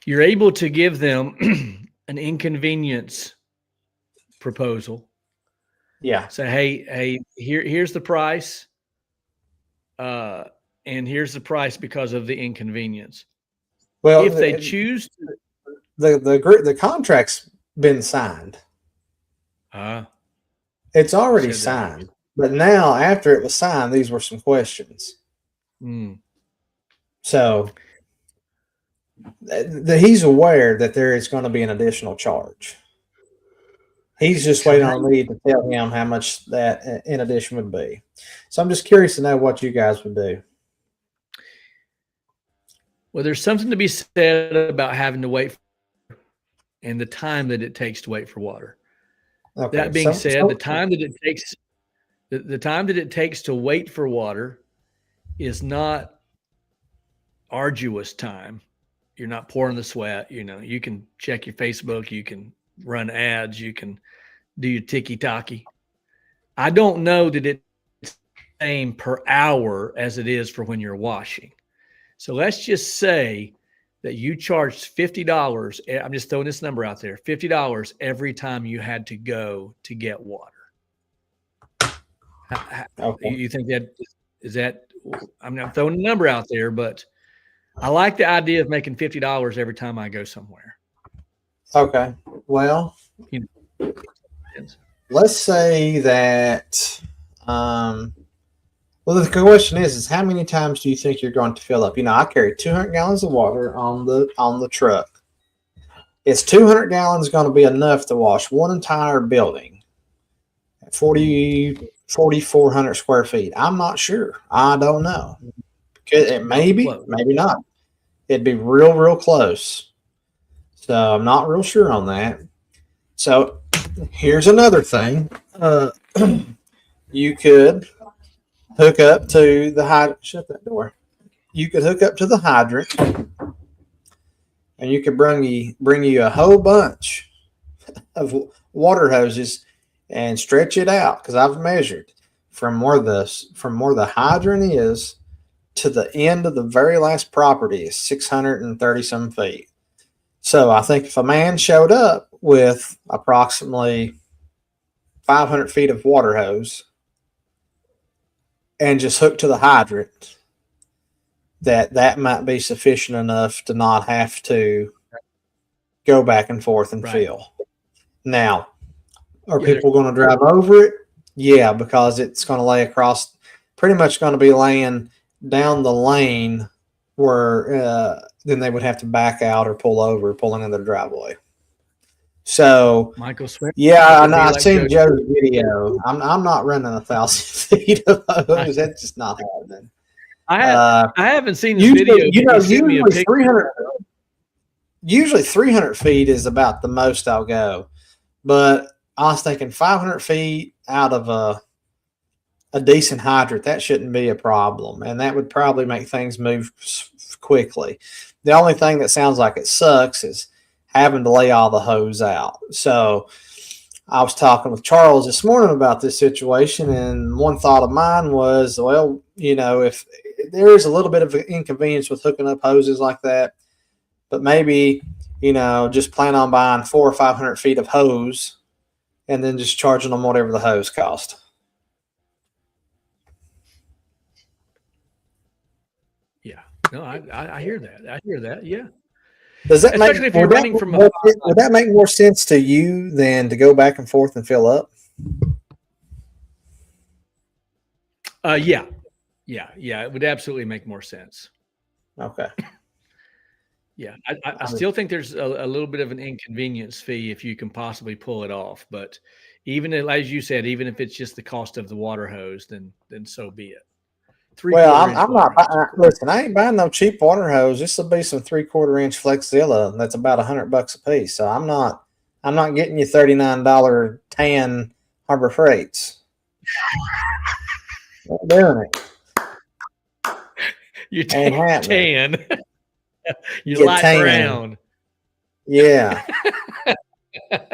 Speaker 2: you're able to give them an inconvenience proposal, say, hey, here's the price, and here's the price because of the inconvenience. Well, if they choose to,
Speaker 1: the contract's been signed. It's already signed, but now after it was signed, these were some questions. So he's aware that there is going to be an additional charge. He's just waiting on me to tell him how much that in addition would be. So I'm just curious to know what you guys would do.
Speaker 2: Well, there's something to be said about having to wait and the time that it takes to wait for water. Okay. That being said, the time that it takes to wait for water is not arduous time. You're not pouring the sweat. You can check your Facebook, you can run ads, you can do your tiki-taki. I don't know that it's the same per hour as it is for when you're washing. So let's just say that you charged $50. I'm just throwing this number out there, $50 every time you had to go to get water. Okay. You think that is that? I'm not throwing a number out there, but I like the idea of making $50 every time I go somewhere.
Speaker 1: Okay. Well, let's say that. Well, the question is how many times do you think you're going to fill up? I carry 200 gallons of water on the truck. Is 200 gallons going to be enough to wash one entire building at 4,400 square feet? I'm not sure. I don't know. It maybe not. It'd be real close. So I'm not real sure on that. So here's another thing. You could hook up to the hydrant. Shut that door. You could hook up to the hydrant, and you could bring you a whole bunch of water hoses and stretch it out, because I've measured from where the hydrant is to the end of the very last property is 630 some feet. So I think if a man showed up with approximately 500 feet of water hose and just hooked to the hydrant, that might be sufficient enough to not have to go back and forth and fill. Now, are people going to drive over it? Yeah, because it's going to lay across, pretty much going to be laying down the lane where then they would have to back out or pull over, pulling in the driveway. So,
Speaker 2: Michael Swear.
Speaker 1: Yeah, I've seen Joe's video. I'm not running 1,000 feet of hose. That's just not happening.
Speaker 2: I haven't seen the video.
Speaker 1: Usually 300 feet is about the most I'll go. But I was thinking 500 feet out of a decent hydrant, that shouldn't be a problem. And that would probably make things move quickly. The only thing that sounds like it sucks is having to lay all the hose out. So I was talking with Charles this morning about this situation, and one thought of mine was, well, if there is a little bit of an inconvenience with hooking up hoses like that, but maybe, just plan on buying 400 or 500 feet of hose and then just charging them whatever the hose cost.
Speaker 2: Yeah. No, I hear that. I hear that. Yeah.
Speaker 1: Does that especially if you're running from would that make more sense to you than to go back and forth and fill up?
Speaker 2: Yeah. It would absolutely make more sense.
Speaker 1: Okay.
Speaker 2: Yeah, I still think there's a little bit of an inconvenience fee if you can possibly pull it off. But even as you said, even if it's just the cost of the water hose, then so be it.
Speaker 1: I'm not. Listen, I ain't buying no cheap water hose. This will be some 3/4 inch Flexzilla. That's about $100 a piece. So I'm not getting you $39 tan Harbor Freights. Not doing it.
Speaker 2: You're tan. You're light brown.
Speaker 1: Yeah.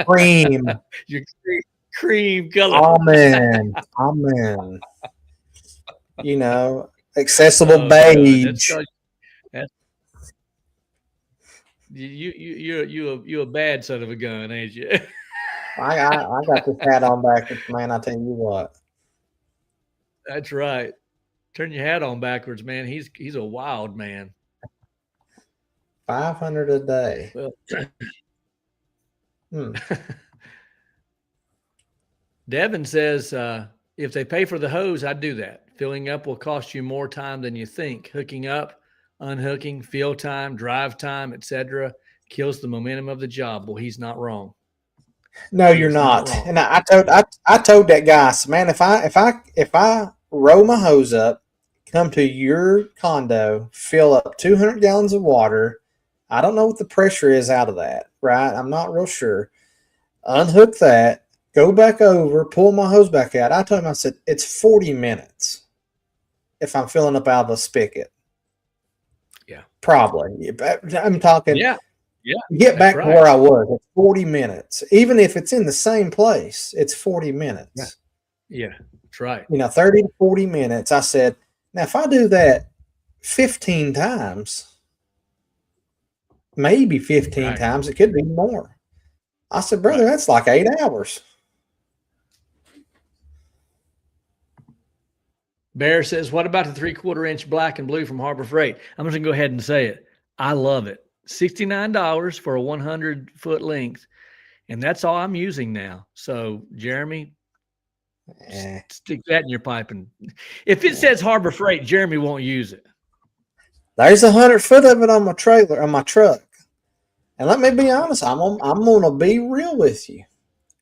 Speaker 1: Cream.
Speaker 2: You're cream color.
Speaker 1: Amen. Accessible beige.
Speaker 2: You a bad son of a gun, ain't you?
Speaker 1: I got this hat on backwards, man. I tell you what.
Speaker 2: That's right. Turn your hat on backwards, man. He's a wild man.
Speaker 1: 500 a day.
Speaker 2: Well, Devin says, if they pay for the hose, I'd do that. Filling up will cost you more time than you think. Hooking up, unhooking, fill time, drive time, etc., kills the momentum of the job. Well, he's not wrong.
Speaker 1: No, you're not. And I told that guy, so man, if I roll my hose up, come to your condo, fill up 200 gallons of water, I don't know what the pressure is out of that, right? I'm not real sure. Unhook that, go back over, pull my hose back out. I told him, I said, it's 40 minutes if I'm filling up out of a spigot.
Speaker 2: Yeah.
Speaker 1: Probably. I'm talking.
Speaker 2: Yeah.
Speaker 1: Get back to where I was. It's 40 minutes. Even if it's in the same place, it's 40 minutes.
Speaker 2: Yeah, that's right.
Speaker 1: 30 to 40 minutes. I said, now if I do that 15 times, maybe 15 times, it could be more. I said, brother, that's like 8 hours.
Speaker 2: Bear says, what about the 3/4 inch black and blue from Harbor Freight? I'm just gonna go ahead and say it. I love it. $69 for a 100-foot length. And that's all I'm using now. So Jeremy, stick that in your pipe. And if it says Harbor Freight, Jeremy won't use it.
Speaker 1: There's 100 foot of it on my trailer, on my truck. And let me be honest, I'm gonna be real with you.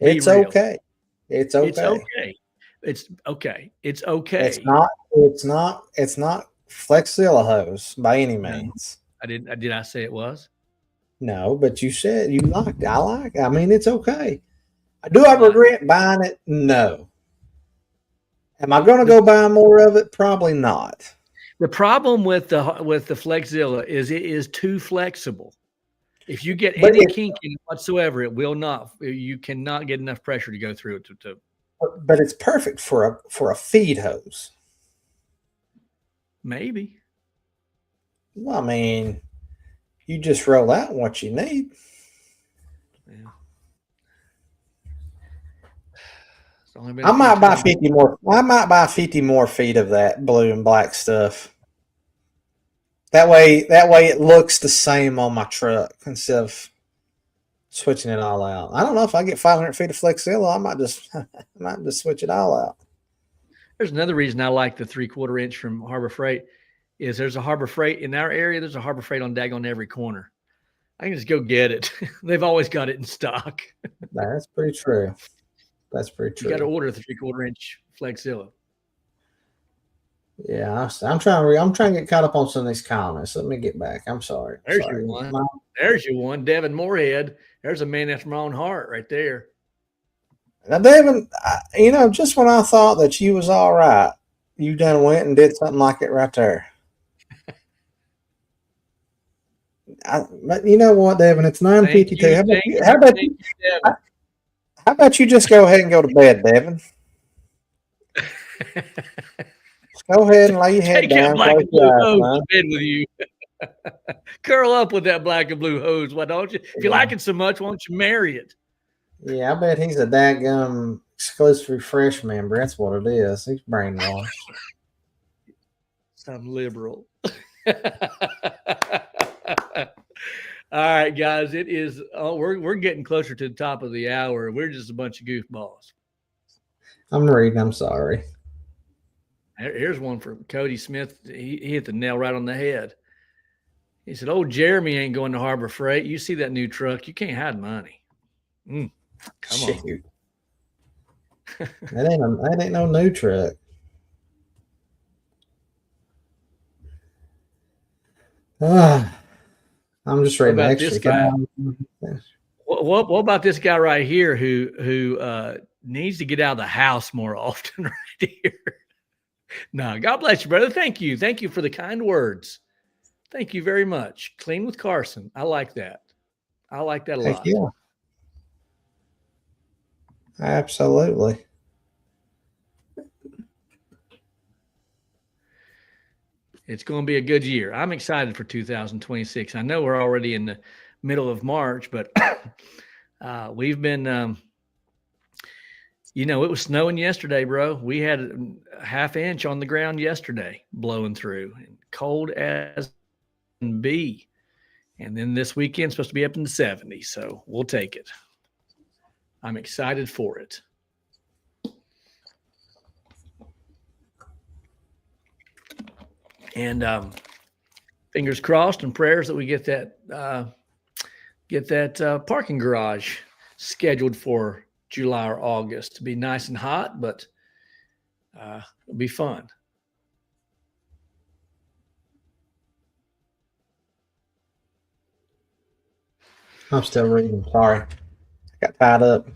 Speaker 1: It's okay. It's okay.
Speaker 2: It's okay. It's okay. It's okay.
Speaker 1: It's not Flexzilla hose by any means.
Speaker 2: Did I say it was?
Speaker 1: No, but you said you liked it. I like it. I mean, it's okay. Do I regret buying it? No. Am I going to go buy more of it? Probably not.
Speaker 2: The problem with the Flexzilla is it is too flexible. If you get any kink in it whatsoever, it will not. You cannot get enough pressure to go through it.
Speaker 1: But it's perfect for a feed hose.
Speaker 2: Maybe.
Speaker 1: Well, I mean, you just roll out what you need.
Speaker 2: Yeah.
Speaker 1: I might buy 50 more. I might buy 50 more feet of that blue and black stuff. That way it looks the same on my truck instead of switching it all out. I don't know if I get 500 feet of Flexzilla, I might just switch it all out.
Speaker 2: There's another reason I like the 3/4 inch from Harbor Freight is there's a Harbor Freight in our area. There's a Harbor Freight on daggone every corner. I can just go get it. They've always got it in stock.
Speaker 1: That's pretty true. That's pretty true.
Speaker 2: You got to order the 3/4 inch Flexzilla.
Speaker 1: Yeah, I'm trying to get caught up on some of these comments. Let me get back. I'm sorry.
Speaker 2: There's your one. There's your one. Devin Moorhead. There's a man after my own heart right there.
Speaker 1: Now, Devin, just when I thought that you was all right, you done went and did something like it right there. But you know what, Devin? It's 9:52. How about you just go ahead and go to bed, Devin? Just go ahead and lay your head down.
Speaker 2: Black and blue hose to bed with you. Curl up with that black and blue hose. Why don't you? If you like it so much, why don't you marry it?
Speaker 1: Yeah, I bet he's a dadgum exclusive refresh member. That's what it is. He's brainwashed.
Speaker 2: Some liberal. All right, guys. It is. We're getting closer to the top of the hour. We're just a bunch of goofballs.
Speaker 1: I'm reading. I'm sorry.
Speaker 2: Here's one from Cody Smith. He hit the nail right on the head. He said, "Oh, Jeremy ain't going to Harbor Freight. You see that new truck? You can't hide money." Come on.
Speaker 1: That ain't no new truck. I'm just ready to actually come on.
Speaker 2: What about this guy right here who needs to get out of the house more often right here? No, God bless you, brother. Thank you. Thank you for the kind words. Thank you very much. Clean with Carson. I like that. I like that a lot.
Speaker 1: Yeah. Absolutely.
Speaker 2: It's going to be a good year. I'm excited for 2026. I know we're already in the middle of March, but we've been, it was snowing yesterday, bro. We had a half inch on the ground yesterday blowing through, and cold as can be. And then this weekend's supposed to be up in the 70s, so we'll take it. I'm excited for it. And fingers crossed and prayers that we get that parking garage scheduled for July or August to be nice and hot, but it'll be fun.
Speaker 1: I'm still reading. Sorry. I got tied up.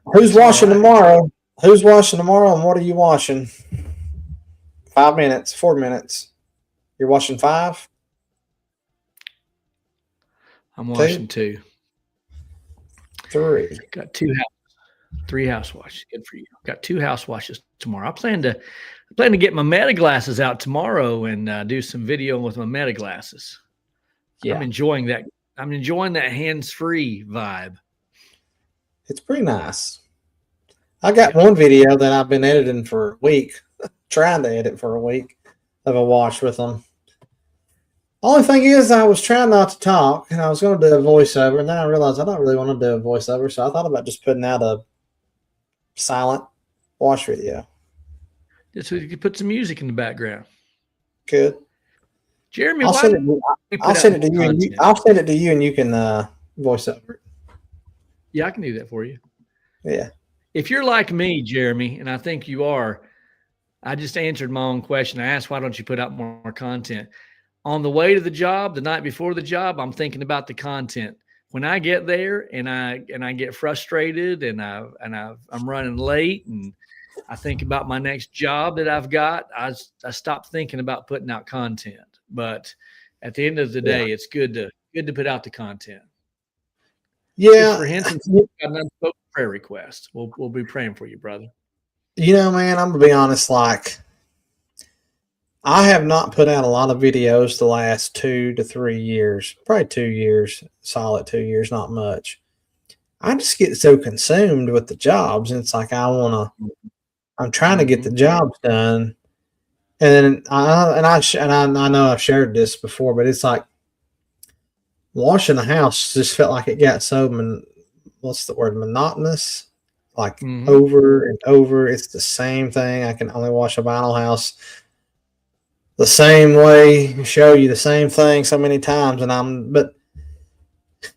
Speaker 1: Who's washing tomorrow? Who's washing tomorrow, and what are you washing? 5 minutes, 4 minutes. You're washing 5?
Speaker 2: I'm washing 2.
Speaker 1: 3.
Speaker 2: Got 3 house washes. Good for you. Got 2 house washes tomorrow. I plan to get my Meta glasses out tomorrow and do some video with my Meta glasses. Yeah. I'm enjoying that. I'm enjoying that hands-free vibe.
Speaker 1: It's pretty nice. I got one video that I've been editing for a week, trying to edit for a week of a wash with them. Only thing is, I was trying not to talk, and I was going to do a voiceover, and then I realized I don't really want to do a voiceover, so I thought about just putting out a silent wash video.
Speaker 2: Just so you could put some music in the background.
Speaker 1: Good.
Speaker 2: Jeremy,
Speaker 1: I'll send it to you. I'll send it to you, and you can voice over it.
Speaker 2: Yeah, I can do that for you.
Speaker 1: Yeah.
Speaker 2: If you're like me, Jeremy, and I think you are, I just answered my own question. I asked, why don't you put out more content? On the way to the job, the night before the job, I'm thinking about the content. When I get there and I get frustrated and I'm running late and I think about my next job that I've got, I stop thinking about putting out content. But at the end of the day, it's good to put out the content.
Speaker 1: Yeah.
Speaker 2: For instance, got an unspoken prayer request. We'll be praying for you, brother.
Speaker 1: You know, man, I'm gonna be honest. Like, I have not put out a lot of videos the last 2 to 3 years. Probably 2 years, solid 2 years, not much. I just get so consumed with the jobs, and it's like I'm trying to get the jobs done, and then I know I've shared this before, but it's like washing the house just felt like it got so what's the word, monotonous, like over and over. It's the same thing. I can only wash a vinyl house the same way, show you the same thing so many times, but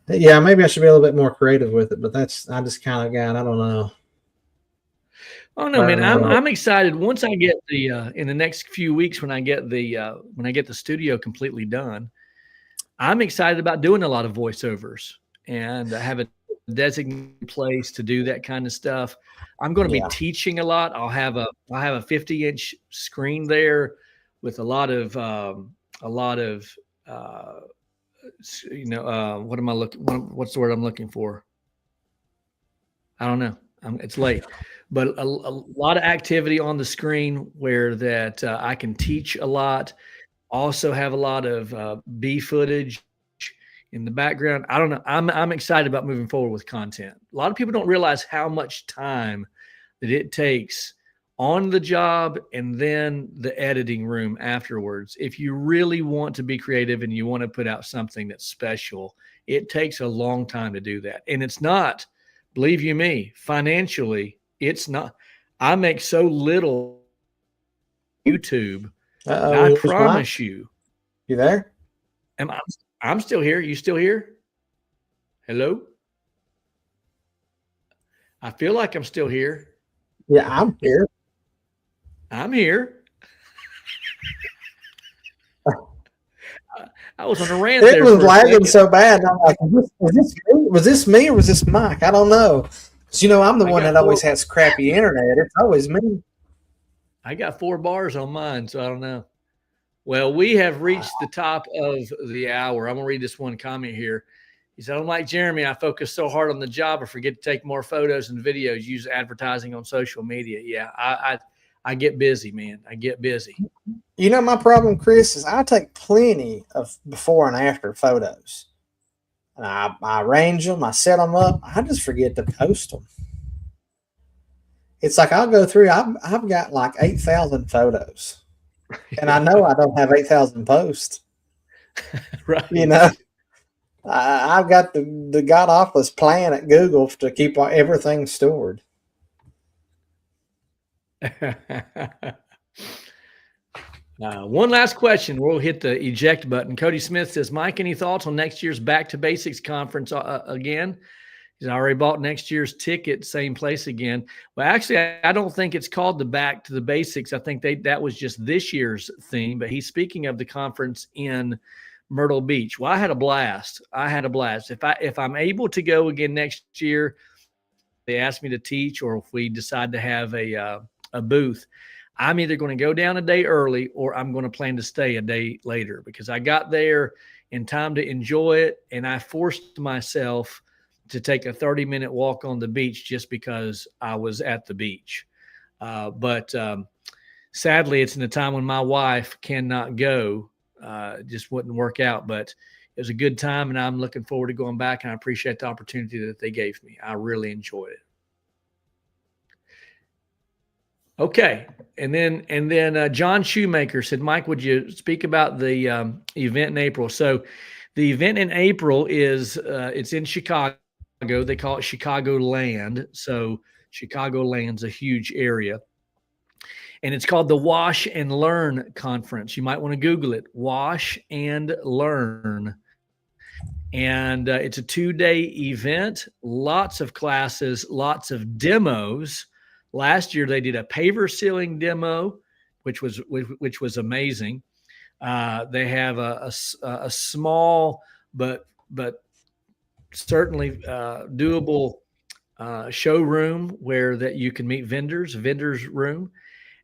Speaker 1: yeah, maybe I should be a little bit more creative with it, but I just kind of got, I don't know.
Speaker 2: Oh no, man! I'm excited. Once I get in the next few weeks, when I get the studio completely done, I'm excited about doing a lot of voiceovers, and I have a designated place to do that kind of stuff. I'm going to be teaching a lot. I'll have a 50-inch screen there with a lot of what am I looking? What's the word I'm looking for? I don't know. It's late, but a lot of activity on the screen where that I can teach a lot. Also have a lot of B footage in the background. I don't know. I'm excited about moving forward with content. A lot of people don't realize how much time that it takes on the job and then the editing room afterwards. If you really want to be creative and you want to put out something that's special, it takes a long time to do that. And it's not, believe you me, financially, it's not. I make so little YouTube. I promise you.
Speaker 1: You there?
Speaker 2: I'm still here. You still here? Hello? I feel like I'm still here.
Speaker 1: Yeah, I'm here.
Speaker 2: I'm here. I was on a rant.
Speaker 1: It was lagging so bad. I'm like, was this me or was this Mike? I don't know. Because, I'm the one that always has crappy internet. It's always me.
Speaker 2: I got 4 bars on mine, so I don't know. Well, we have reached the top of the hour. I'm going to read this one comment here. He said, unlike Jeremy, I focus so hard on the job, I forget to take more photos and videos, use advertising on social media. Yeah, I get busy, man. I get busy.
Speaker 1: My problem, Chris, is I take plenty of before and after photos. And I arrange them. I set them up. I just forget to post them. It's like I'll go through. I've got like 8,000 photos. And I know I don't have 8,000 posts.
Speaker 2: Right.
Speaker 1: I've got the god awfulest plan at Google to keep everything stored.
Speaker 2: One last question. We'll hit the eject button. Cody Smith says, Mike, any thoughts on next year's Back to Basics conference again? He's already bought next year's ticket, same place again. Well, actually, I don't think it's called the Back to the Basics. I think that was just this year's theme. But he's speaking of the conference in Myrtle Beach. Well, I had a blast. If I'm able to go again next year, they ask me to teach, or if we decide to have a booth, I'm either going to go down a day early or I'm going to plan to stay a day later, because I got there in time to enjoy it, and I forced myself to take a 30-minute walk on the beach just because I was at the beach. But sadly, it's in a time when my wife cannot go. It just wouldn't work out. But it was a good time, and I'm looking forward to going back, and I appreciate the opportunity that they gave me. I really enjoyed it. Okay. And then John Shoemaker said, Mike, would you speak about the event in April? So the event in April is it's in Chicago. They call it Chicagoland. So Chicagoland's a huge area. And it's called the Wash and Learn Conference. You might want to Google it, Wash and Learn. And it's a 2-day event, lots of classes, lots of demos. Last year they did a paver sealing demo, which was amazing. They have a small but certainly doable showroom where that you can meet vendors room.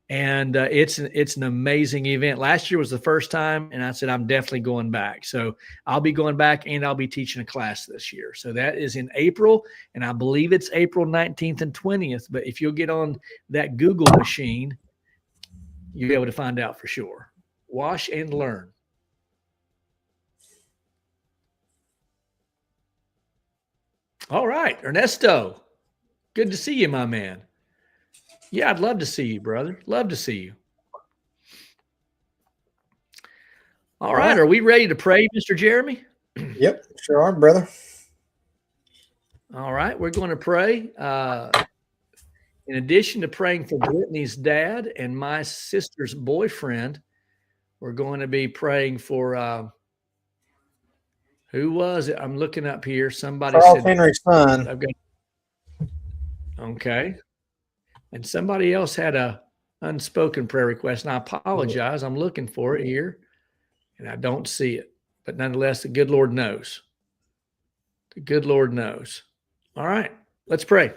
Speaker 2: And it's an amazing event. Last year was the first time, and I said, I'm definitely going back. So I'll be going back, and I'll be teaching a class this year. So that is in April, and I believe it's April 19th and 20th. But if you'll get on that Google machine, you'll be able to find out for sure. Wash and Learn. All right, Ernesto, good to see you, my man. Yeah, I'd love to see you, brother. Love to see you. All right. Are we ready to pray, Mr. Jeremy?
Speaker 1: Yep, sure are, brother.
Speaker 2: All right. We're going to pray. In addition to praying for Brittany's dad and my sister's boyfriend, we're going to be praying for who was it? I'm looking up here. Somebody
Speaker 1: Charles
Speaker 2: said
Speaker 1: Henry's son.
Speaker 2: Okay. And somebody else had a unspoken prayer request, and I apologize. I'm looking for it here, and I don't see it. But nonetheless, the good Lord knows. The good Lord knows. All right, let's pray.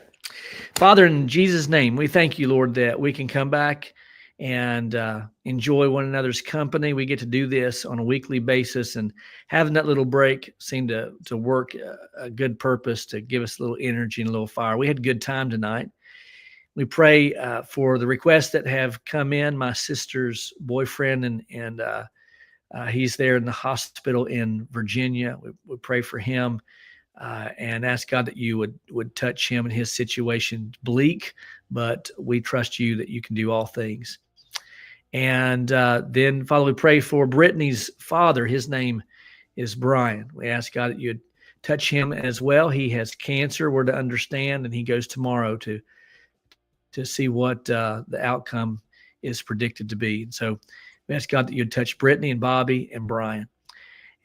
Speaker 2: Father, in Jesus' name, we thank you, Lord, that we can come back and enjoy one another's company. We get to do this on a weekly basis, and having that little break seemed to work a good purpose to give us a little energy and a little fire. We had a good time tonight. We pray for the requests that have come in. My sister's boyfriend, and he's there in the hospital in Virginia. We pray for him and ask God that you would touch him in his situation. Bleak, but we trust you that you can do all things. And then, Father, we pray for Brittany's father. His name is Brian. We ask God that you'd touch him as well. He has cancer, we're to understand, and he goes tomorrow to see what the outcome is predicted to be. And so we ask God that you'd touch Brittany and Bobby and Brian.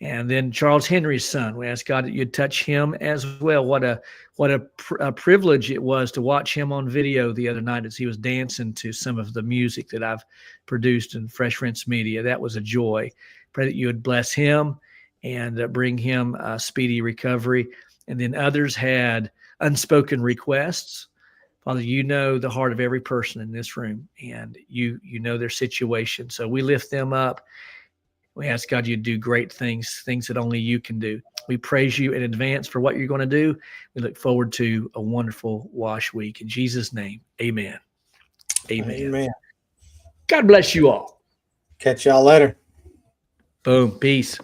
Speaker 2: And then Charles Henry's son, we ask God that you'd touch him as well. What a privilege it was to watch him on video the other night as he was dancing to some of the music that I've produced in Fresh Rinse Media. That was a joy. Pray that you would bless him and bring him speedy recovery. And then others had unspoken requests. Father, you know the heart of every person in this room, and you know their situation. So we lift them up. We ask God you'd do great things that only you can do. We praise you in advance for what you're going to do. We look forward to a wonderful wash week. In Jesus' name, amen. Amen.
Speaker 1: Amen.
Speaker 2: God bless you all.
Speaker 1: Catch y'all later.
Speaker 2: Boom. Peace.